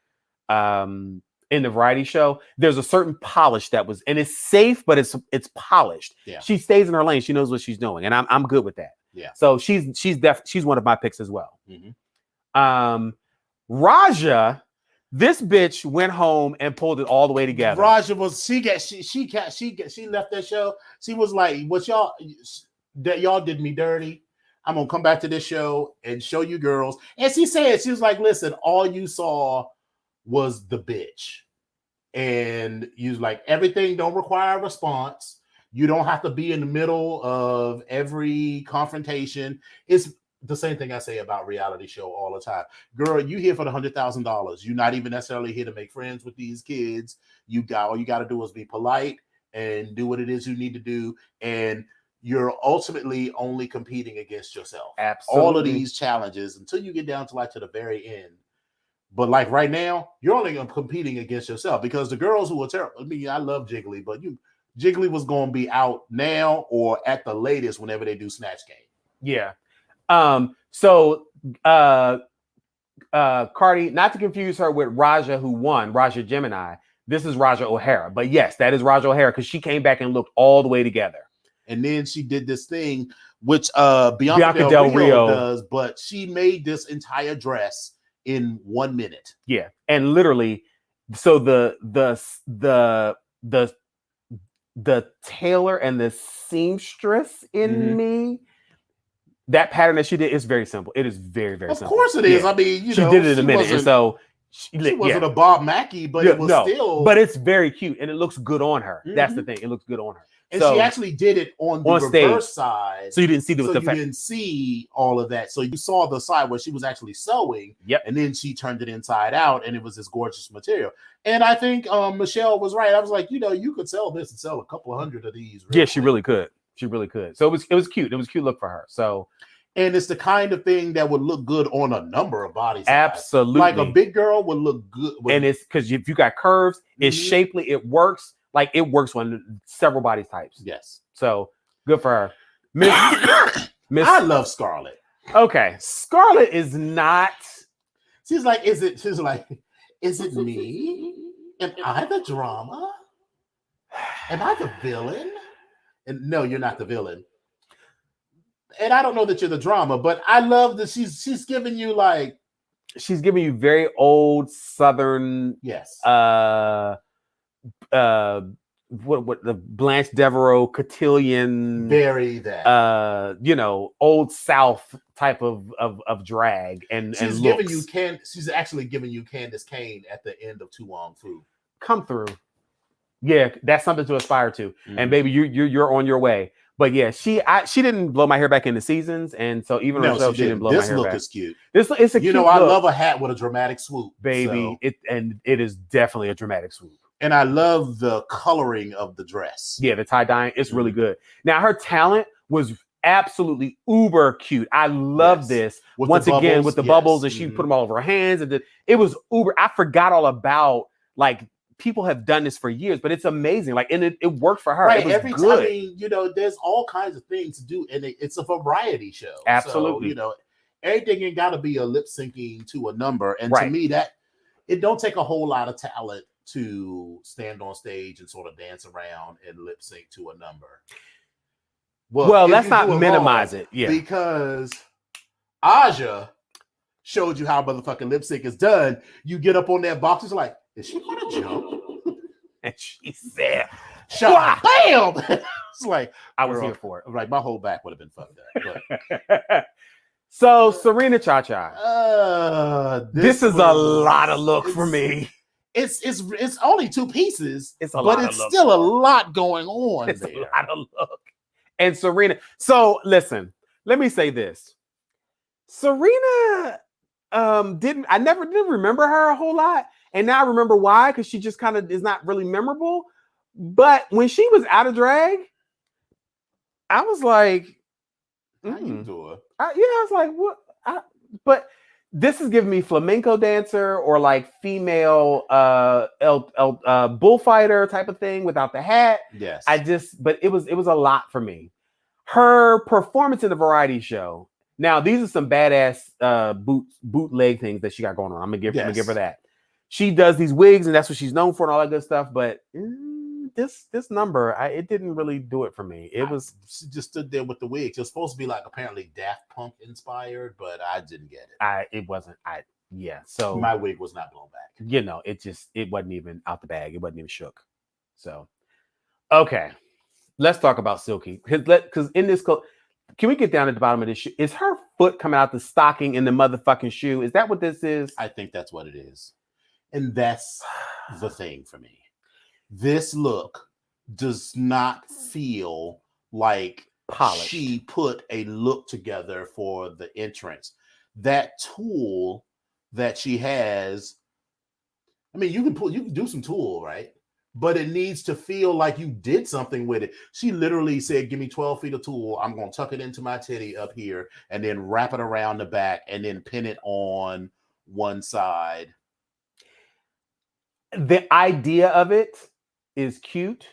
in the variety show, there's a certain polish that was, and it's safe, but it's polished. Yeah. She stays in her lane. She knows what she's doing, and I'm good with that. Yeah. So she's one of my picks as well. Raja. This bitch went home and pulled it all the way together. Raja was she left that show. She was like, "What y'all did me dirty. I'm gonna come back to this show and show you girls." And she was like, "Listen, all you saw was the bitch, and you was like everything don't require a response. You don't have to be in the middle of every confrontation. It's the same thing I say about reality show all the time. Girl, you here for the $100,000. You're not even necessarily here to make friends with these kids. All you got to do is be polite and do what it is you need to do. And you're ultimately only competing against yourself. Absolutely. All of these challenges until you get down to the very end. But like right now, you're only competing against yourself because the girls who are terrible. I mean, I love Jiggly, but Jiggly was going to be out now or at the latest whenever they do Snatch Game. Yeah. Cardi, not to confuse her with Raja who won, Raja Gemini. This is Raja O'Hara. But yes, that is Raja O'Hara because she came back and looked all the way together. And then she did this thing, which Bianca Del Rio does, but she made this entire dress in 1 minute. Yeah. And literally, so the tailor and the seamstress in me, that pattern that she did is very simple. It is very, very simple. Of course it is. I mean, she did it in a minute. And so she wasn't a Bob Mackie, but it was still. But it's very cute and it looks good on her. That's the thing. It looks good on her. And she actually did it on the reverse side. So you didn't see didn't see all of that. So you saw the side where she was actually sewing. Yep. And then she turned it inside out and it was this gorgeous material. And I think Michelle was right. I was like, you could sell this and sell a couple of hundred of these. Yeah, she really could. She really could. So it was cute. It was a cute look for her. So, and it's the kind of thing that would look good on a number of bodies. Absolutely. Like a big girl would look good. And it's because if you got curves, it's shapely, it works. Like it works on several body types. Yes. So good for her. Miss I love Scarlett. Okay. Scarlett is not. She's like, is it me? Am I the drama? Am I the villain? And no, you're not the villain. And I don't know that you're the drama, but I love that she's giving you very old Southern. Yes. What the Blanche Devereaux cotillion, very that old South type of drag and she's looks. She's actually giving you Candace Cain at the end of Tu Wong Fu. Come through. Yeah, that's something to aspire to. And baby, you're on your way. But yeah, she didn't blow my hair back in the seasons, and so even herself, she didn't blow my hair back. This look is cute. It's a cute look. I love a hat with a dramatic swoop, baby. So. It is definitely a dramatic swoop. And I love the coloring of the dress. Yeah, the tie dyeing, it's really good. Now her talent was absolutely uber cute. I love this. With once again with the bubbles, and she put them all over her hands, and it was uber. I forgot all about people have done this for years, but it's amazing. And it worked for her. Right. It was every good. time, there's all kinds of things to do, and it's a variety show. Absolutely. So, everything ain't got to be a lip syncing to a number. And to me, that it don't take a whole lot of talent to stand on stage and sort of dance around and lip sync to a number. Well, let's not minimize it. Yeah. Because Aja, showed you how motherfucking lip sync is done. You get up on that box, it's like, is she gonna jump? And she said, shot, bam! It's like, I was here for it. Like, my whole back would have been fucked up. But. So, Serena Cha-Cha. This is a lot of look for me. It's only 2 pieces, but it's still a lot going on. It's a lot of look. And Serena. So, listen, let me say this. Serena I never did remember her a whole lot. And now I remember why, because she just kind of is not really memorable. But when she was out of drag, I was like, how you doing? I was like, what? But this is giving me flamenco dancer or like female bullfighter type of thing without the hat. Yes. But it was a lot for me. Her performance in the variety show. Now, these are some badass bootleg things that she got going on. I'm gonna give her that. She does these wigs, and that's what she's known for, and all that good stuff. But this number, it didn't really do it for me. She just stood there with the wigs. It was supposed to be like apparently Daft Punk inspired, but I didn't get it. It wasn't. So my wig was not blown back. It wasn't even out the bag. It wasn't even shook. So, okay, let's talk about Silky because in this. Can we get down at the bottom of this shoe? Is her foot coming out the stocking in the motherfucking shoe? Is that what this is? I think that's what it is. And that's the thing for me. This look does not feel like polished. She put a look together for the entrance. That tool that she has, I mean, you can do some tool, right? But it needs to feel like you did something with it. She literally said, give me 12 feet of tool. I'm going to tuck it into my titty up here and then wrap it around the back and then pin it on one side. The idea of it is cute.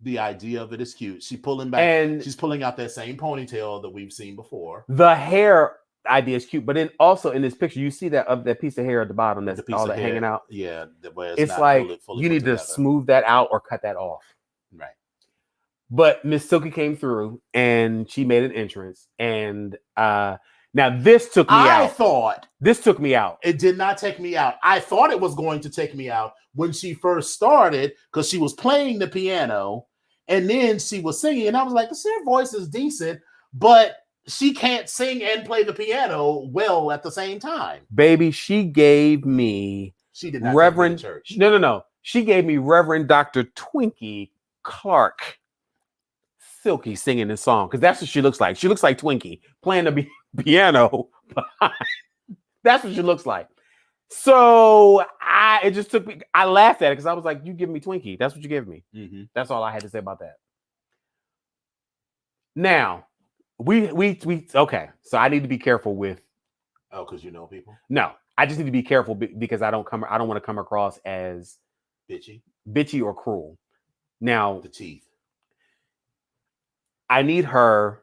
The idea of it is cute. She's pulling back and she's pulling out that same ponytail that we've seen before. The hair idea is cute, but then also in this picture, you see that piece of hair at the bottom that's all that hanging out. Yeah, it's like fully you need to smooth that out or cut that off. Right. But Miss Silky came through and she made an entrance. And now this took me out. This took me out. It did not take me out. I thought it was going to take me out when she first started because she was playing the piano and then she was singing. And I was like, her voice is decent, but she can't sing and play the piano well at the same time. Baby, she gave me Reverend Church. No. She gave me Reverend Dr. Twinkie Clark Silky singing this song because that's what she looks like. She looks like Twinkie playing the piano. That's what she looks like. So it just took me. I laughed at it because I was like, "You give me Twinkie. That's what you give me." Mm-hmm. That's all I had to say about that. Now. We okay. So I need to be careful with. Oh, because you know people. No, I just need to be careful because I don't want to come across as bitchy or cruel. Now the teeth. I need her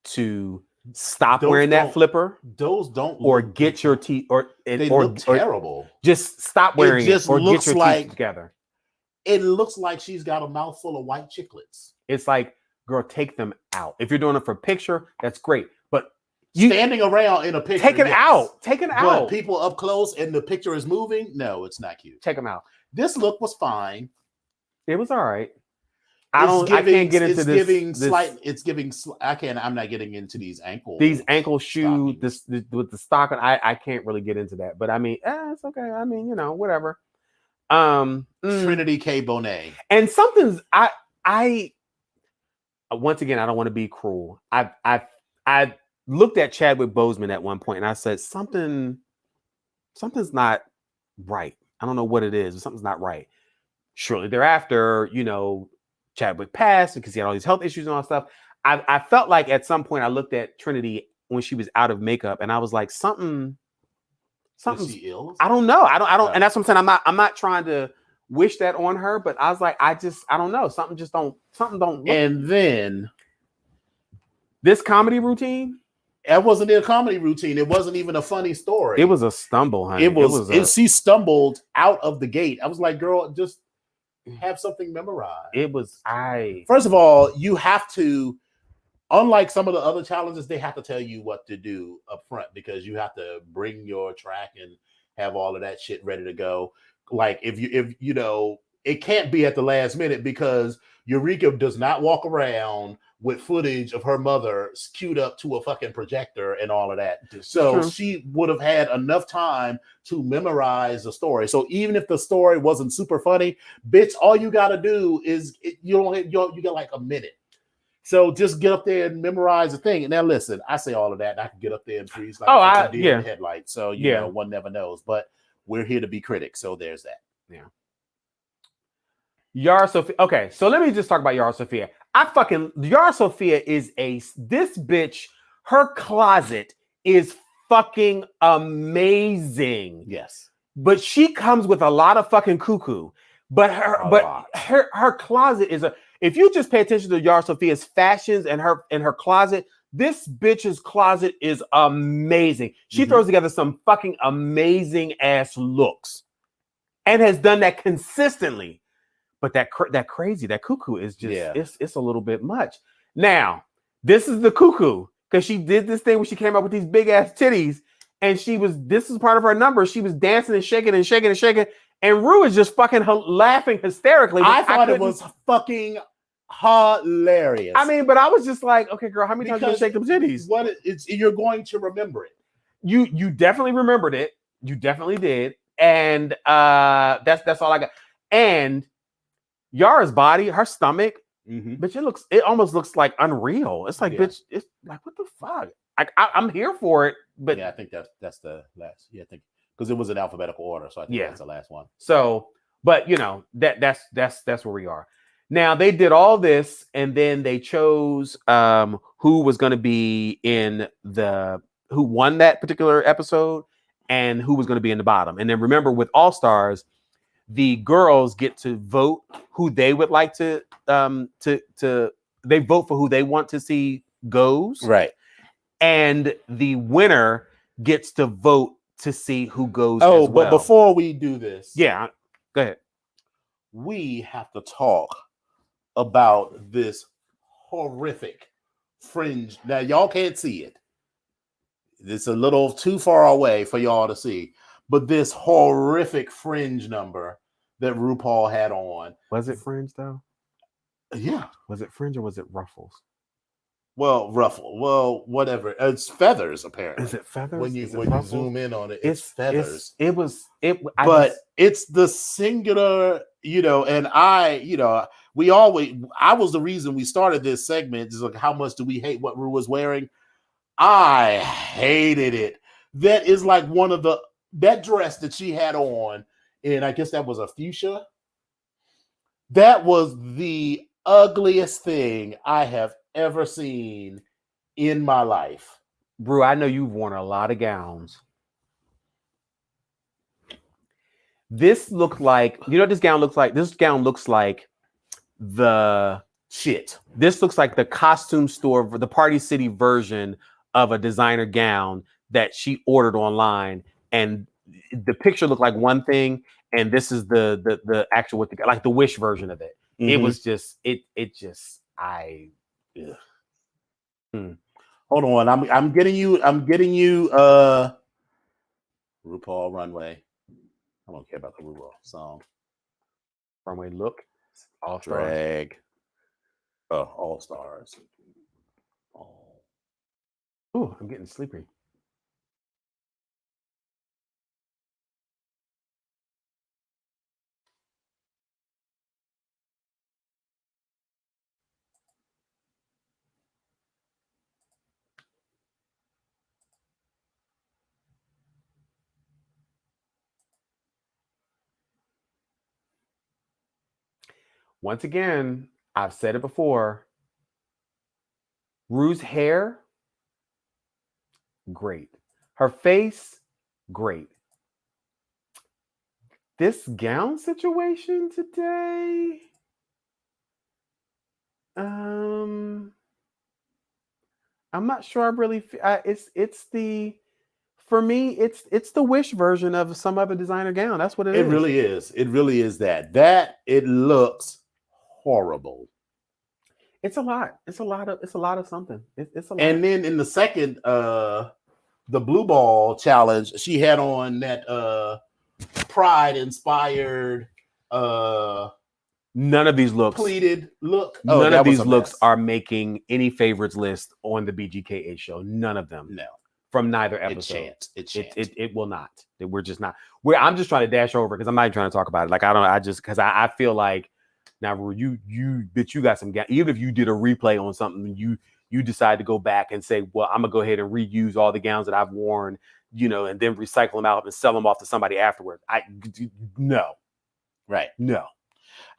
to stop wearing that flipper. Those don't. Or get your teeth they look terrible. Just stop wearing it. Or get your teeth together. It looks like she's got a mouthful of white chiclets. It's like. Girl, take them out. If you're doing it for a picture, that's great. But standing around in a picture, take it out. Take it out. But people up close and the picture is moving. No, it's not cute. Take them out. This look was fine. It was all right. I can't get into this. I'm not getting into these ankle shoe with the stocking. I can't really get into that. But I mean, it's okay. I mean, whatever. Trinity K. Bonet. And something's I once again, I don't want to be cruel. I looked at Chadwick Boseman at one point and I said, something's not right. I don't know what it is, but something's not right. Shortly thereafter, Chadwick passed because he had all these health issues and all that stuff. I felt like at some point I looked at Trinity when she was out of makeup and I was like, something's is she ill? I don't know. I don't, and that's what I'm saying. I'm not trying to wish that on her, but I was like, I don't know. Something don't look. And then this comedy routine. It wasn't a comedy routine. It wasn't even a funny story. It was a stumble, honey. She stumbled out of the gate. I was like, girl, just have something memorized. It was First of all, you have to unlike some of the other challenges, they have to tell you what to do up front because you have to bring your track and have all of that shit ready to go. Like if you know, it can't be at the last minute because Eureka does not walk around with footage of her mother queued up to a fucking projector and all of that. So she would have had enough time to memorize the story. So even if the story wasn't super funny, bitch, all you got to do is you got like a minute. So just get up there and memorize the thing. And now listen, I say all of that, and I can get up there and freeze like a deer in the headlights. So you know, one never knows. But we're here to be critics, so there's that. Yeah. Yara Sofia. Okay, so let me just talk about Yara Sofia. Yara Sofia is this bitch. Her closet is fucking amazing. Yes, but she comes with a lot of fucking cuckoo. But her closet is if you just pay attention to Yara Sofia's fashions and her closet, this bitch's closet is amazing. She throws together some fucking amazing ass looks and has done that consistently. But that cuckoo is just it's a little bit much. Now, this is the cuckoo because she did this thing where she came up with these big ass titties and this is part of her number. She was dancing and shaking and shaking and shaking. And Rue is just fucking laughing hysterically. I thought it was fucking hilarious. I mean, but I was just like, okay, girl, how many times you shake them titties? You're going to remember it. You definitely remembered it. You definitely did. And that's all I got. And Yara's body, her stomach, bitch, it almost looks like unreal. It's like, bitch, it's like, what the fuck? I'm here for it, but yeah, I think that's the last. Yeah, I think because it was in alphabetical order, so I think that's the last one. So, but you know that's where we are now. They did all this, and then they chose who was going to be who won that particular episode, and who was going to be in the bottom. And then remember, with All Stars, the girls get to vote who they would like to they vote for who they want to see goes. Right. And the winner gets to vote to see who goes. Oh, but before we do this, go ahead. We have to talk about this horrific fringe. Now, y'all can't see it. It's a little too far away for y'all to see. But this horrific fringe number that RuPaul had on. Was it fringe, though? Yeah. Was it fringe or was it ruffles? Well, ruffle. Well, whatever. It's feathers, apparently. Is it feathers? When you zoom in on it, it's feathers. It's the singular, you know, and I was the reason we started this segment. Is like, how much do we hate what Ru was wearing? I hated it. That is like that dress that she had on, and I guess that was a fuchsia. That was the ugliest thing I have ever seen in my life. Bro, I know you've worn a lot of gowns. This looked like, you know what this gown looks like? This gown looks like the shit. This looks like the costume store, the Party City version of a designer gown that she ordered online. And the picture looked like one thing, and this is the actual, like the Wish version of it. It was just, Hold on, I'm getting you RuPaul Runway. I don't care about the RuPaul song. Runway look. All drag. All Stars. Oh, I'm getting sleepy. Once again, I've said it before. Rue's hair, great. Her face, great. This gown situation today, I'm not sure I really. For me, it's the Wish version of some other designer gown. That's what it is. It really is. It really is that. It looks horrible. It's a lot. It's a lot of something. It's a lot. And then in the second, the blue ball challenge, she had on that Pride inspired none of these looks pleated look. None of these looks are making any favorites list on the BGKH show. None of them. No. From neither episode. It will not. We're just not. I'm just trying to dash over because I'm not even trying to talk about it. Like I feel like now you got some, even if you did a replay on something, you decide to go back and say, well, I'm gonna go ahead and reuse all the gowns that I've worn, and then recycle them out and sell them off to somebody afterwards. No. Right. No.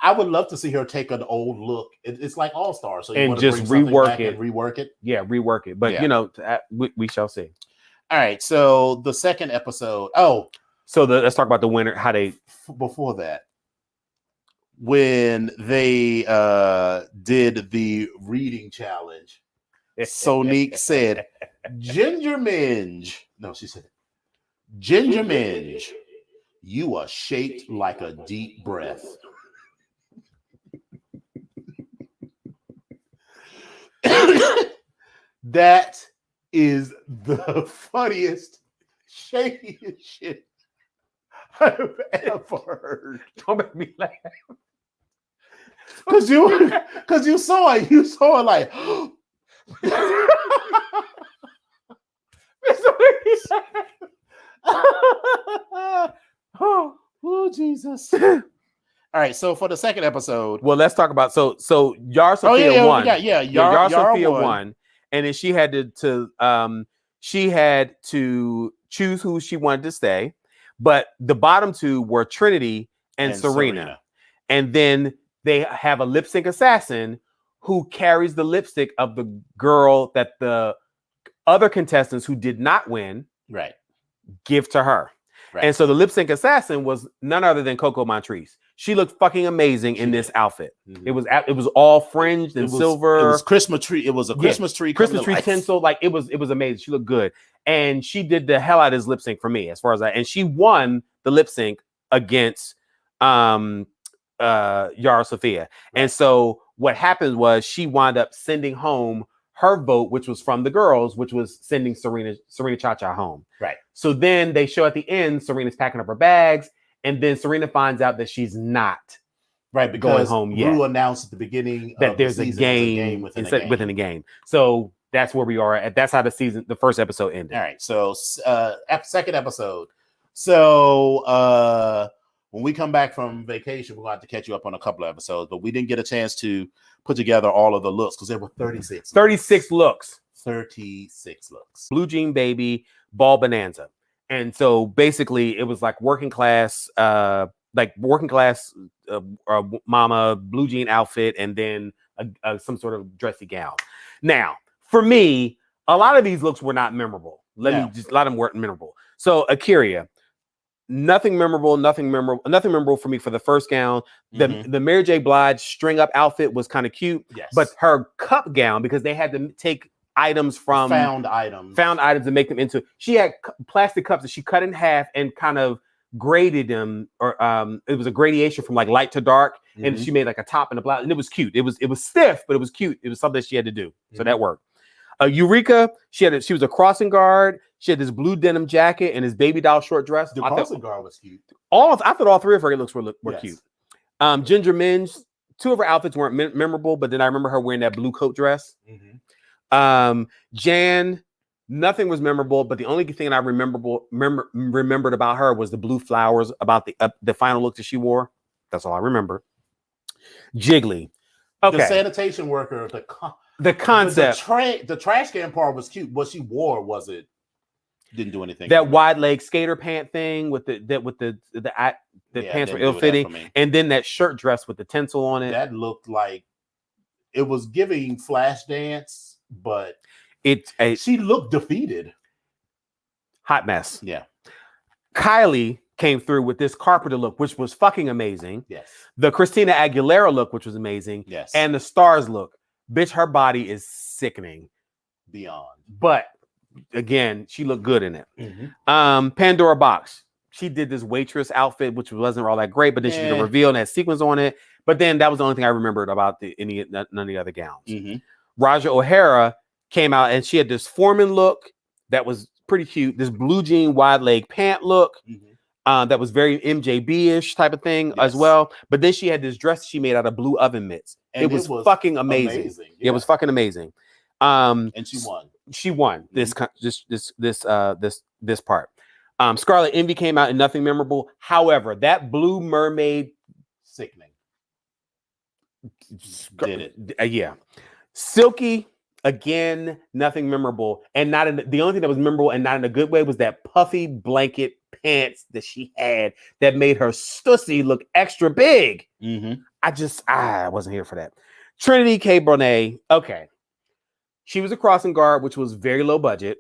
I would love to see her take an old look. It's like All Stars, so you and want to just rework it. And rework it. Yeah, rework it. But we shall see. All right. So the second episode. Let's talk about the winner. How they before that, when they did the reading challenge, Sonique said, "Ginger Minge." No, she said, "Ginger Minge, you are shaped like a deep breath." That is the funniest, shadiest shit I've ever heard. Don't make me laugh. Cause you saw it. You saw it like oh Jesus. All right, so for the second episode, well, let's talk about Yara Sophia won. Yara Sophia won, and then she had to choose who she wanted to stay, but the bottom two were Trinity and Serena, and then they have a lip sync assassin who carries the lipstick of the girl that the other contestants who did not win, right, give to her. Right. And so the lip sync assassin was none other than Coco Montrese. She looked fucking amazing in this outfit. Mm-hmm. It was all fringed and silver. It was Christmas tree. It was a Christmas tree. Christmas tree tinsel. Like it was amazing. She looked good, and she did the hell out of this lip sync for me, as far as and she won the lip sync against Yara Sophia. Right. And so what happened was she wound up sending home her vote, which was from the girls, which was sending Serena Cha-Cha home. Right. So then they show at the end, Serena's packing up her bags, and then Serena finds out that she's not because going home yet. Rue announced at the beginning that there's a game within a game. So that's where we are at. That's how the first episode ended. All right. So second episode. So when we come back from vacation, we're going to have to catch you up on a couple of episodes, but we didn't get a chance to put together all of the looks because there were 36. 36 looks. 36 looks. Blue Jean Baby, Ball Bonanza. And so basically it was like working class mama, blue jean outfit, and then some sort of dressy gown. Now, for me, a lot of these looks were not memorable. A lot of them weren't memorable. So Akira, nothing memorable for me for the first gown. The Mary J. Blige string up outfit was kind of cute, but her cup gown, because they had to take items from found items and make them into. She had plastic cups that she cut in half and kind of graded them, or it was a gradation from like light to dark, and she made like a top and a blouse, and it was cute. It was stiff, but it was cute. It was something she had to do, so that worked. Eureka, she was a crossing guard. She had this blue denim jacket and this baby doll short dress. The crossing guard was cute. I thought all three of her looks were cute. Ginger Minge, two of her outfits weren't memorable, but then I remember her wearing that blue coat dress. Jan, nothing was memorable, but the only thing I remembered about her was the blue flowers about the final look that she wore. That's all I remember. Jiggly, okay. The sanitation worker, the concept, the trash can part was cute. What she wore didn't do anything. That wide leg skater pant thing with the pants were ill fitting, and then that shirt dress with the tinsel on it. That looked like it was giving Flashdance. But she looked defeated. Hot mess. Yeah. Kylie came through with this carpenter look, which was fucking amazing. Yes. The Christina Aguilera look, which was amazing. Yes. And the Stars look. Bitch, her body is sickening. Beyond. But again, she looked good in it. Pandora Box. she did this waitress outfit, which wasn't all that great, but then she did a reveal and had sequins on it. But then that was the only thing I remembered about none of the other gowns. Mm-hmm. Raja O'Hara came out and she had this Foreman look that was pretty cute. This blue jean wide leg pant look that was very MJB-ish type of thing as well. But then she had this dress she made out of blue oven mitts. And it was fucking amazing. Yeah. It was fucking amazing. And she won. She won this part. Scarlet Envy came out in nothing memorable. However, that blue mermaid, sickening. Did it? Yeah. Silky, again, nothing memorable, and not in the only thing that was memorable and not in a good way was that puffy blanket pants that she had that made her stussy look extra big. I wasn't here for that. Trinity K. Bonet, okay. She was a crossing guard, which was very low budget.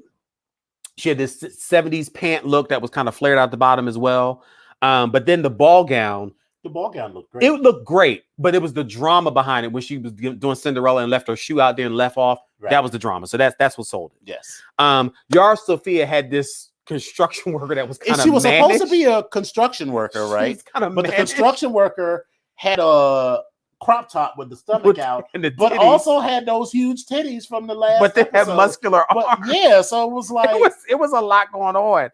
She had this 70s pant look that was kind of flared out the bottom as well. But then the ball gown. The ball gown looked great. It looked great, but it was the drama behind it when she was doing Cinderella and left her shoe out there and left off. Right. That was the drama. So that's what sold it. Yes. Yara Sophia had this construction worker that was kind of she was supposed to be a construction worker, right? But the construction worker had a crop top with the stomach out, but also had those huge titties from the last. But they had muscular arms. Yeah, so it was like it was a lot going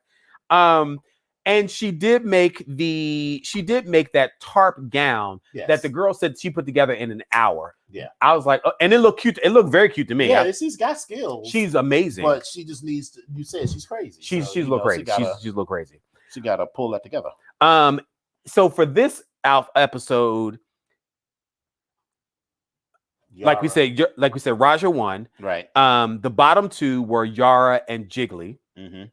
on. And she did make that tarp gown that the girl said she put together in an hour. Yeah, I was like, oh, and it looked cute. It looked very cute to me. Yeah, she's got skills. She's amazing, but she just needs to. You said she's crazy. She's look crazy. She's look crazy. She got to pull that together. So for this episode, Yara. like we said, Raja won. Right. The bottom two were Yara and Jiggly. Mm-hmm.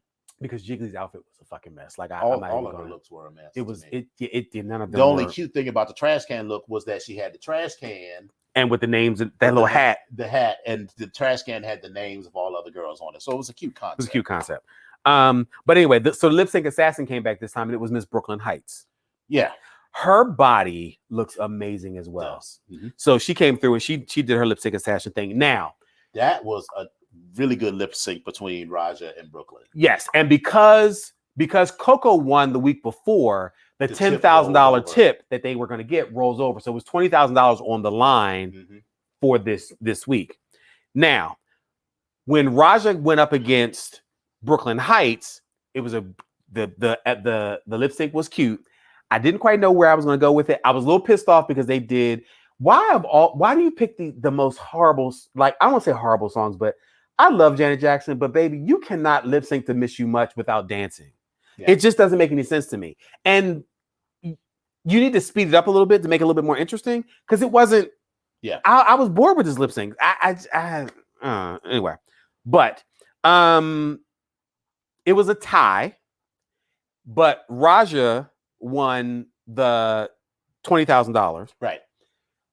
Because Jiggly's outfit was a fucking mess. Like all of her looks were a mess. It was it none of them. The only cute thing about the trash can look was that she had the trash can and with the names and that little hat. The hat and the trash can had the names of all other girls on it. So it was a cute concept. It was a cute concept. But anyway, so the Lip Sync Assassin came back this time and it was Miss Brooklyn Heights. Yeah. Her body looks amazing as well. Mm-hmm. So she came through and she did her Lip Sync Assassin thing. Now, that was a really good lip sync between Raja and Brooklyn. Yes, and because Coco won the week before, the $10,000 tip that they were going to get rolls over. So it was $20,000 on the line for this week. Now, when Raja went up against Brooklyn Heights, it was the lip sync was cute. I didn't quite know where I was going to go with it. I was a little pissed off because they did. Why do you pick the most horrible? Like, I don't want to say horrible songs, but I love Janet Jackson, but baby, you cannot lip sync to Miss You Much without dancing. Yeah. It just doesn't make any sense to me. And you need to speed it up a little bit to make it a little bit more interesting because it wasn't. Yeah, I was bored with this lip sync. Anyway, but it was a tie, but Raja won the $20,000. Right.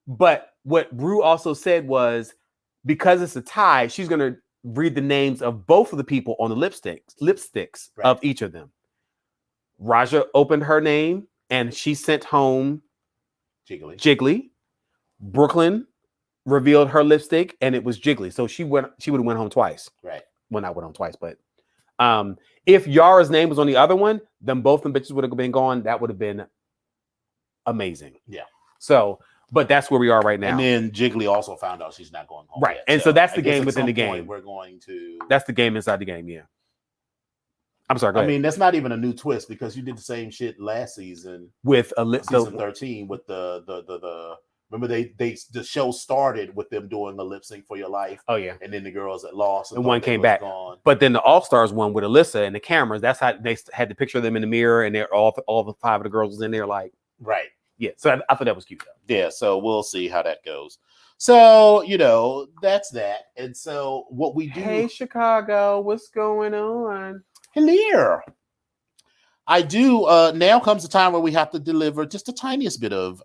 But what Rue also said was because it's a tie, she's going to read the names of both of the people on the lipsticks of each of them. Raja opened her name and she sent home Jiggly. Brooklyn revealed her lipstick and it was Jiggly. So she would have went home twice. Right. Well, not went home twice, but if Yara's name was on the other one, then both them bitches would have been gone. That would have been amazing. Yeah. So, but that's where we are right now. And then Jiggly also found out she's not going home. Right. Yet. And so that's the game within the game. We're going to. That's the game inside the game. Yeah. I'm sorry. Go ahead. I mean, that's not even a new twist because you did the same shit last season with season 13 with the remember the show started with them doing a lip sync for your life. Oh yeah. And then the girls that lost and one came back. But then the All Stars one with Alyssa and the cameras. That's how they had to picture them in the mirror and they're all the five of the girls was in there like right. Yeah. So I thought that was cute though. Yeah. So we'll see how that goes. So that's that. And so what we do. Hey Chicago, what's going on? Hello. I do. Now comes the time where we have to deliver just the tiniest bit of.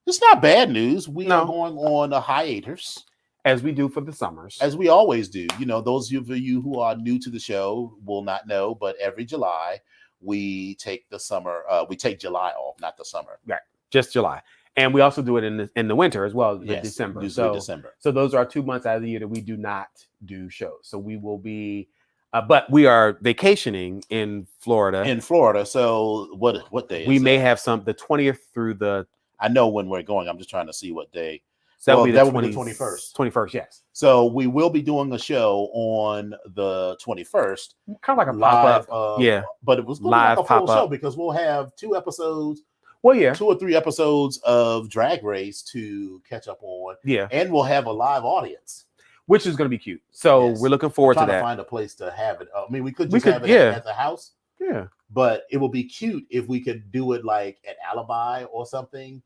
It's not bad news. We are going on a hiatus, as we do for the summers, as we always do. Those of you who are new to the show will not know, but every July we take the summer. We take July off, not the summer. Right, just July, and we also do it in the winter as well. Yes, December. December. So those are 2 months out of the year that we do not do shows. So we will be. But we are vacationing in Florida. So what day? We may have the 20th through the. I know when we're going. I'm just trying to see what day. So that would be the 21st. 21st, yes. So we will be doing a show on the 21st. Kind of like a pop-up. Yeah. But it was going to be like a full show because we'll have 2 episodes. Well, yeah. 2 or 3 episodes of Drag Race to catch up on. Yeah. And we'll have a live audience. Which is going to be cute. So we're looking forward to that. Trying to find a place to have it. I mean, we could have it at the house. Yeah. But it would be cute if we could do it like at Alibi or something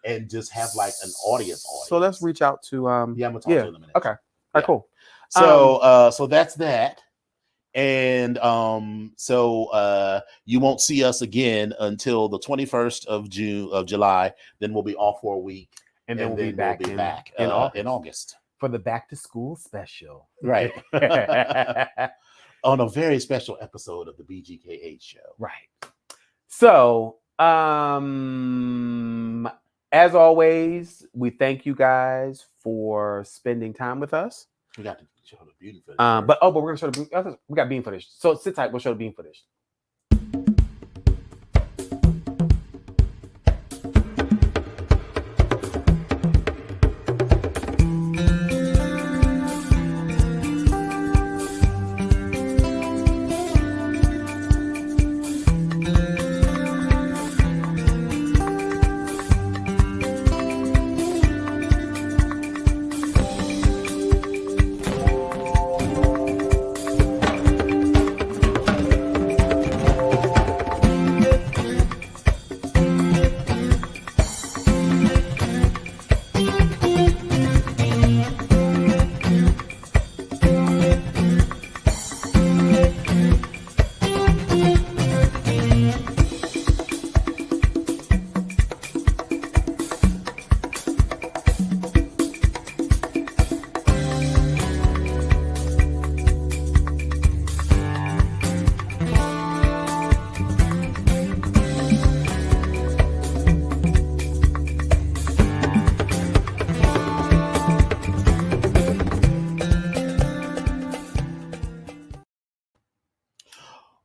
and just have like an audience. So let's reach out to I'm gonna talk to them in a minute. Okay. All right, cool. So that's that. And you won't see us again until the 21st of July. Then we'll be off for a week. And then we'll be back in August. For the back to school special. Right. On a very special episode of the BGKH show. Right. So, as always, we thank you guys for spending time with us. We got to show the bean footage. But we're going to show the bean. We got bean footage. So sit tight. We'll show the bean footage.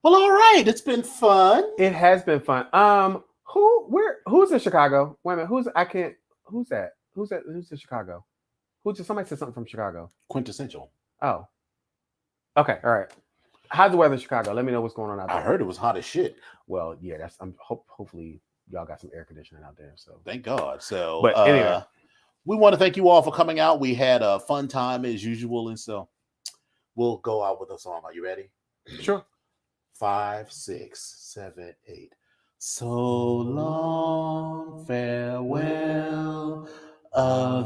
Well, all right. It's been fun. It has been fun. Who's in Chicago? Wait a minute. Who's that? Who's in Chicago? Somebody said something from Chicago. Quintessential. Oh. Okay. All right. How's the weather in Chicago? Let me know what's going on out there. I heard it was hot as shit. Well, yeah, hopefully y'all got some air conditioning out there. So thank God. So but anyway. We want to thank you all for coming out. We had a fun time as usual, and so we'll go out with a song. Are you ready? Sure. 5, 6, 7, 8. So long, farewell,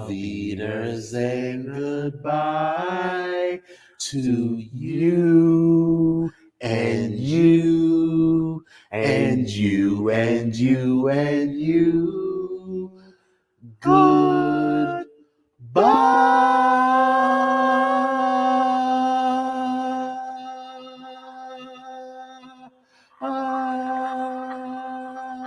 Wiedersehen, goodbye to you and you and you and you and you. Good.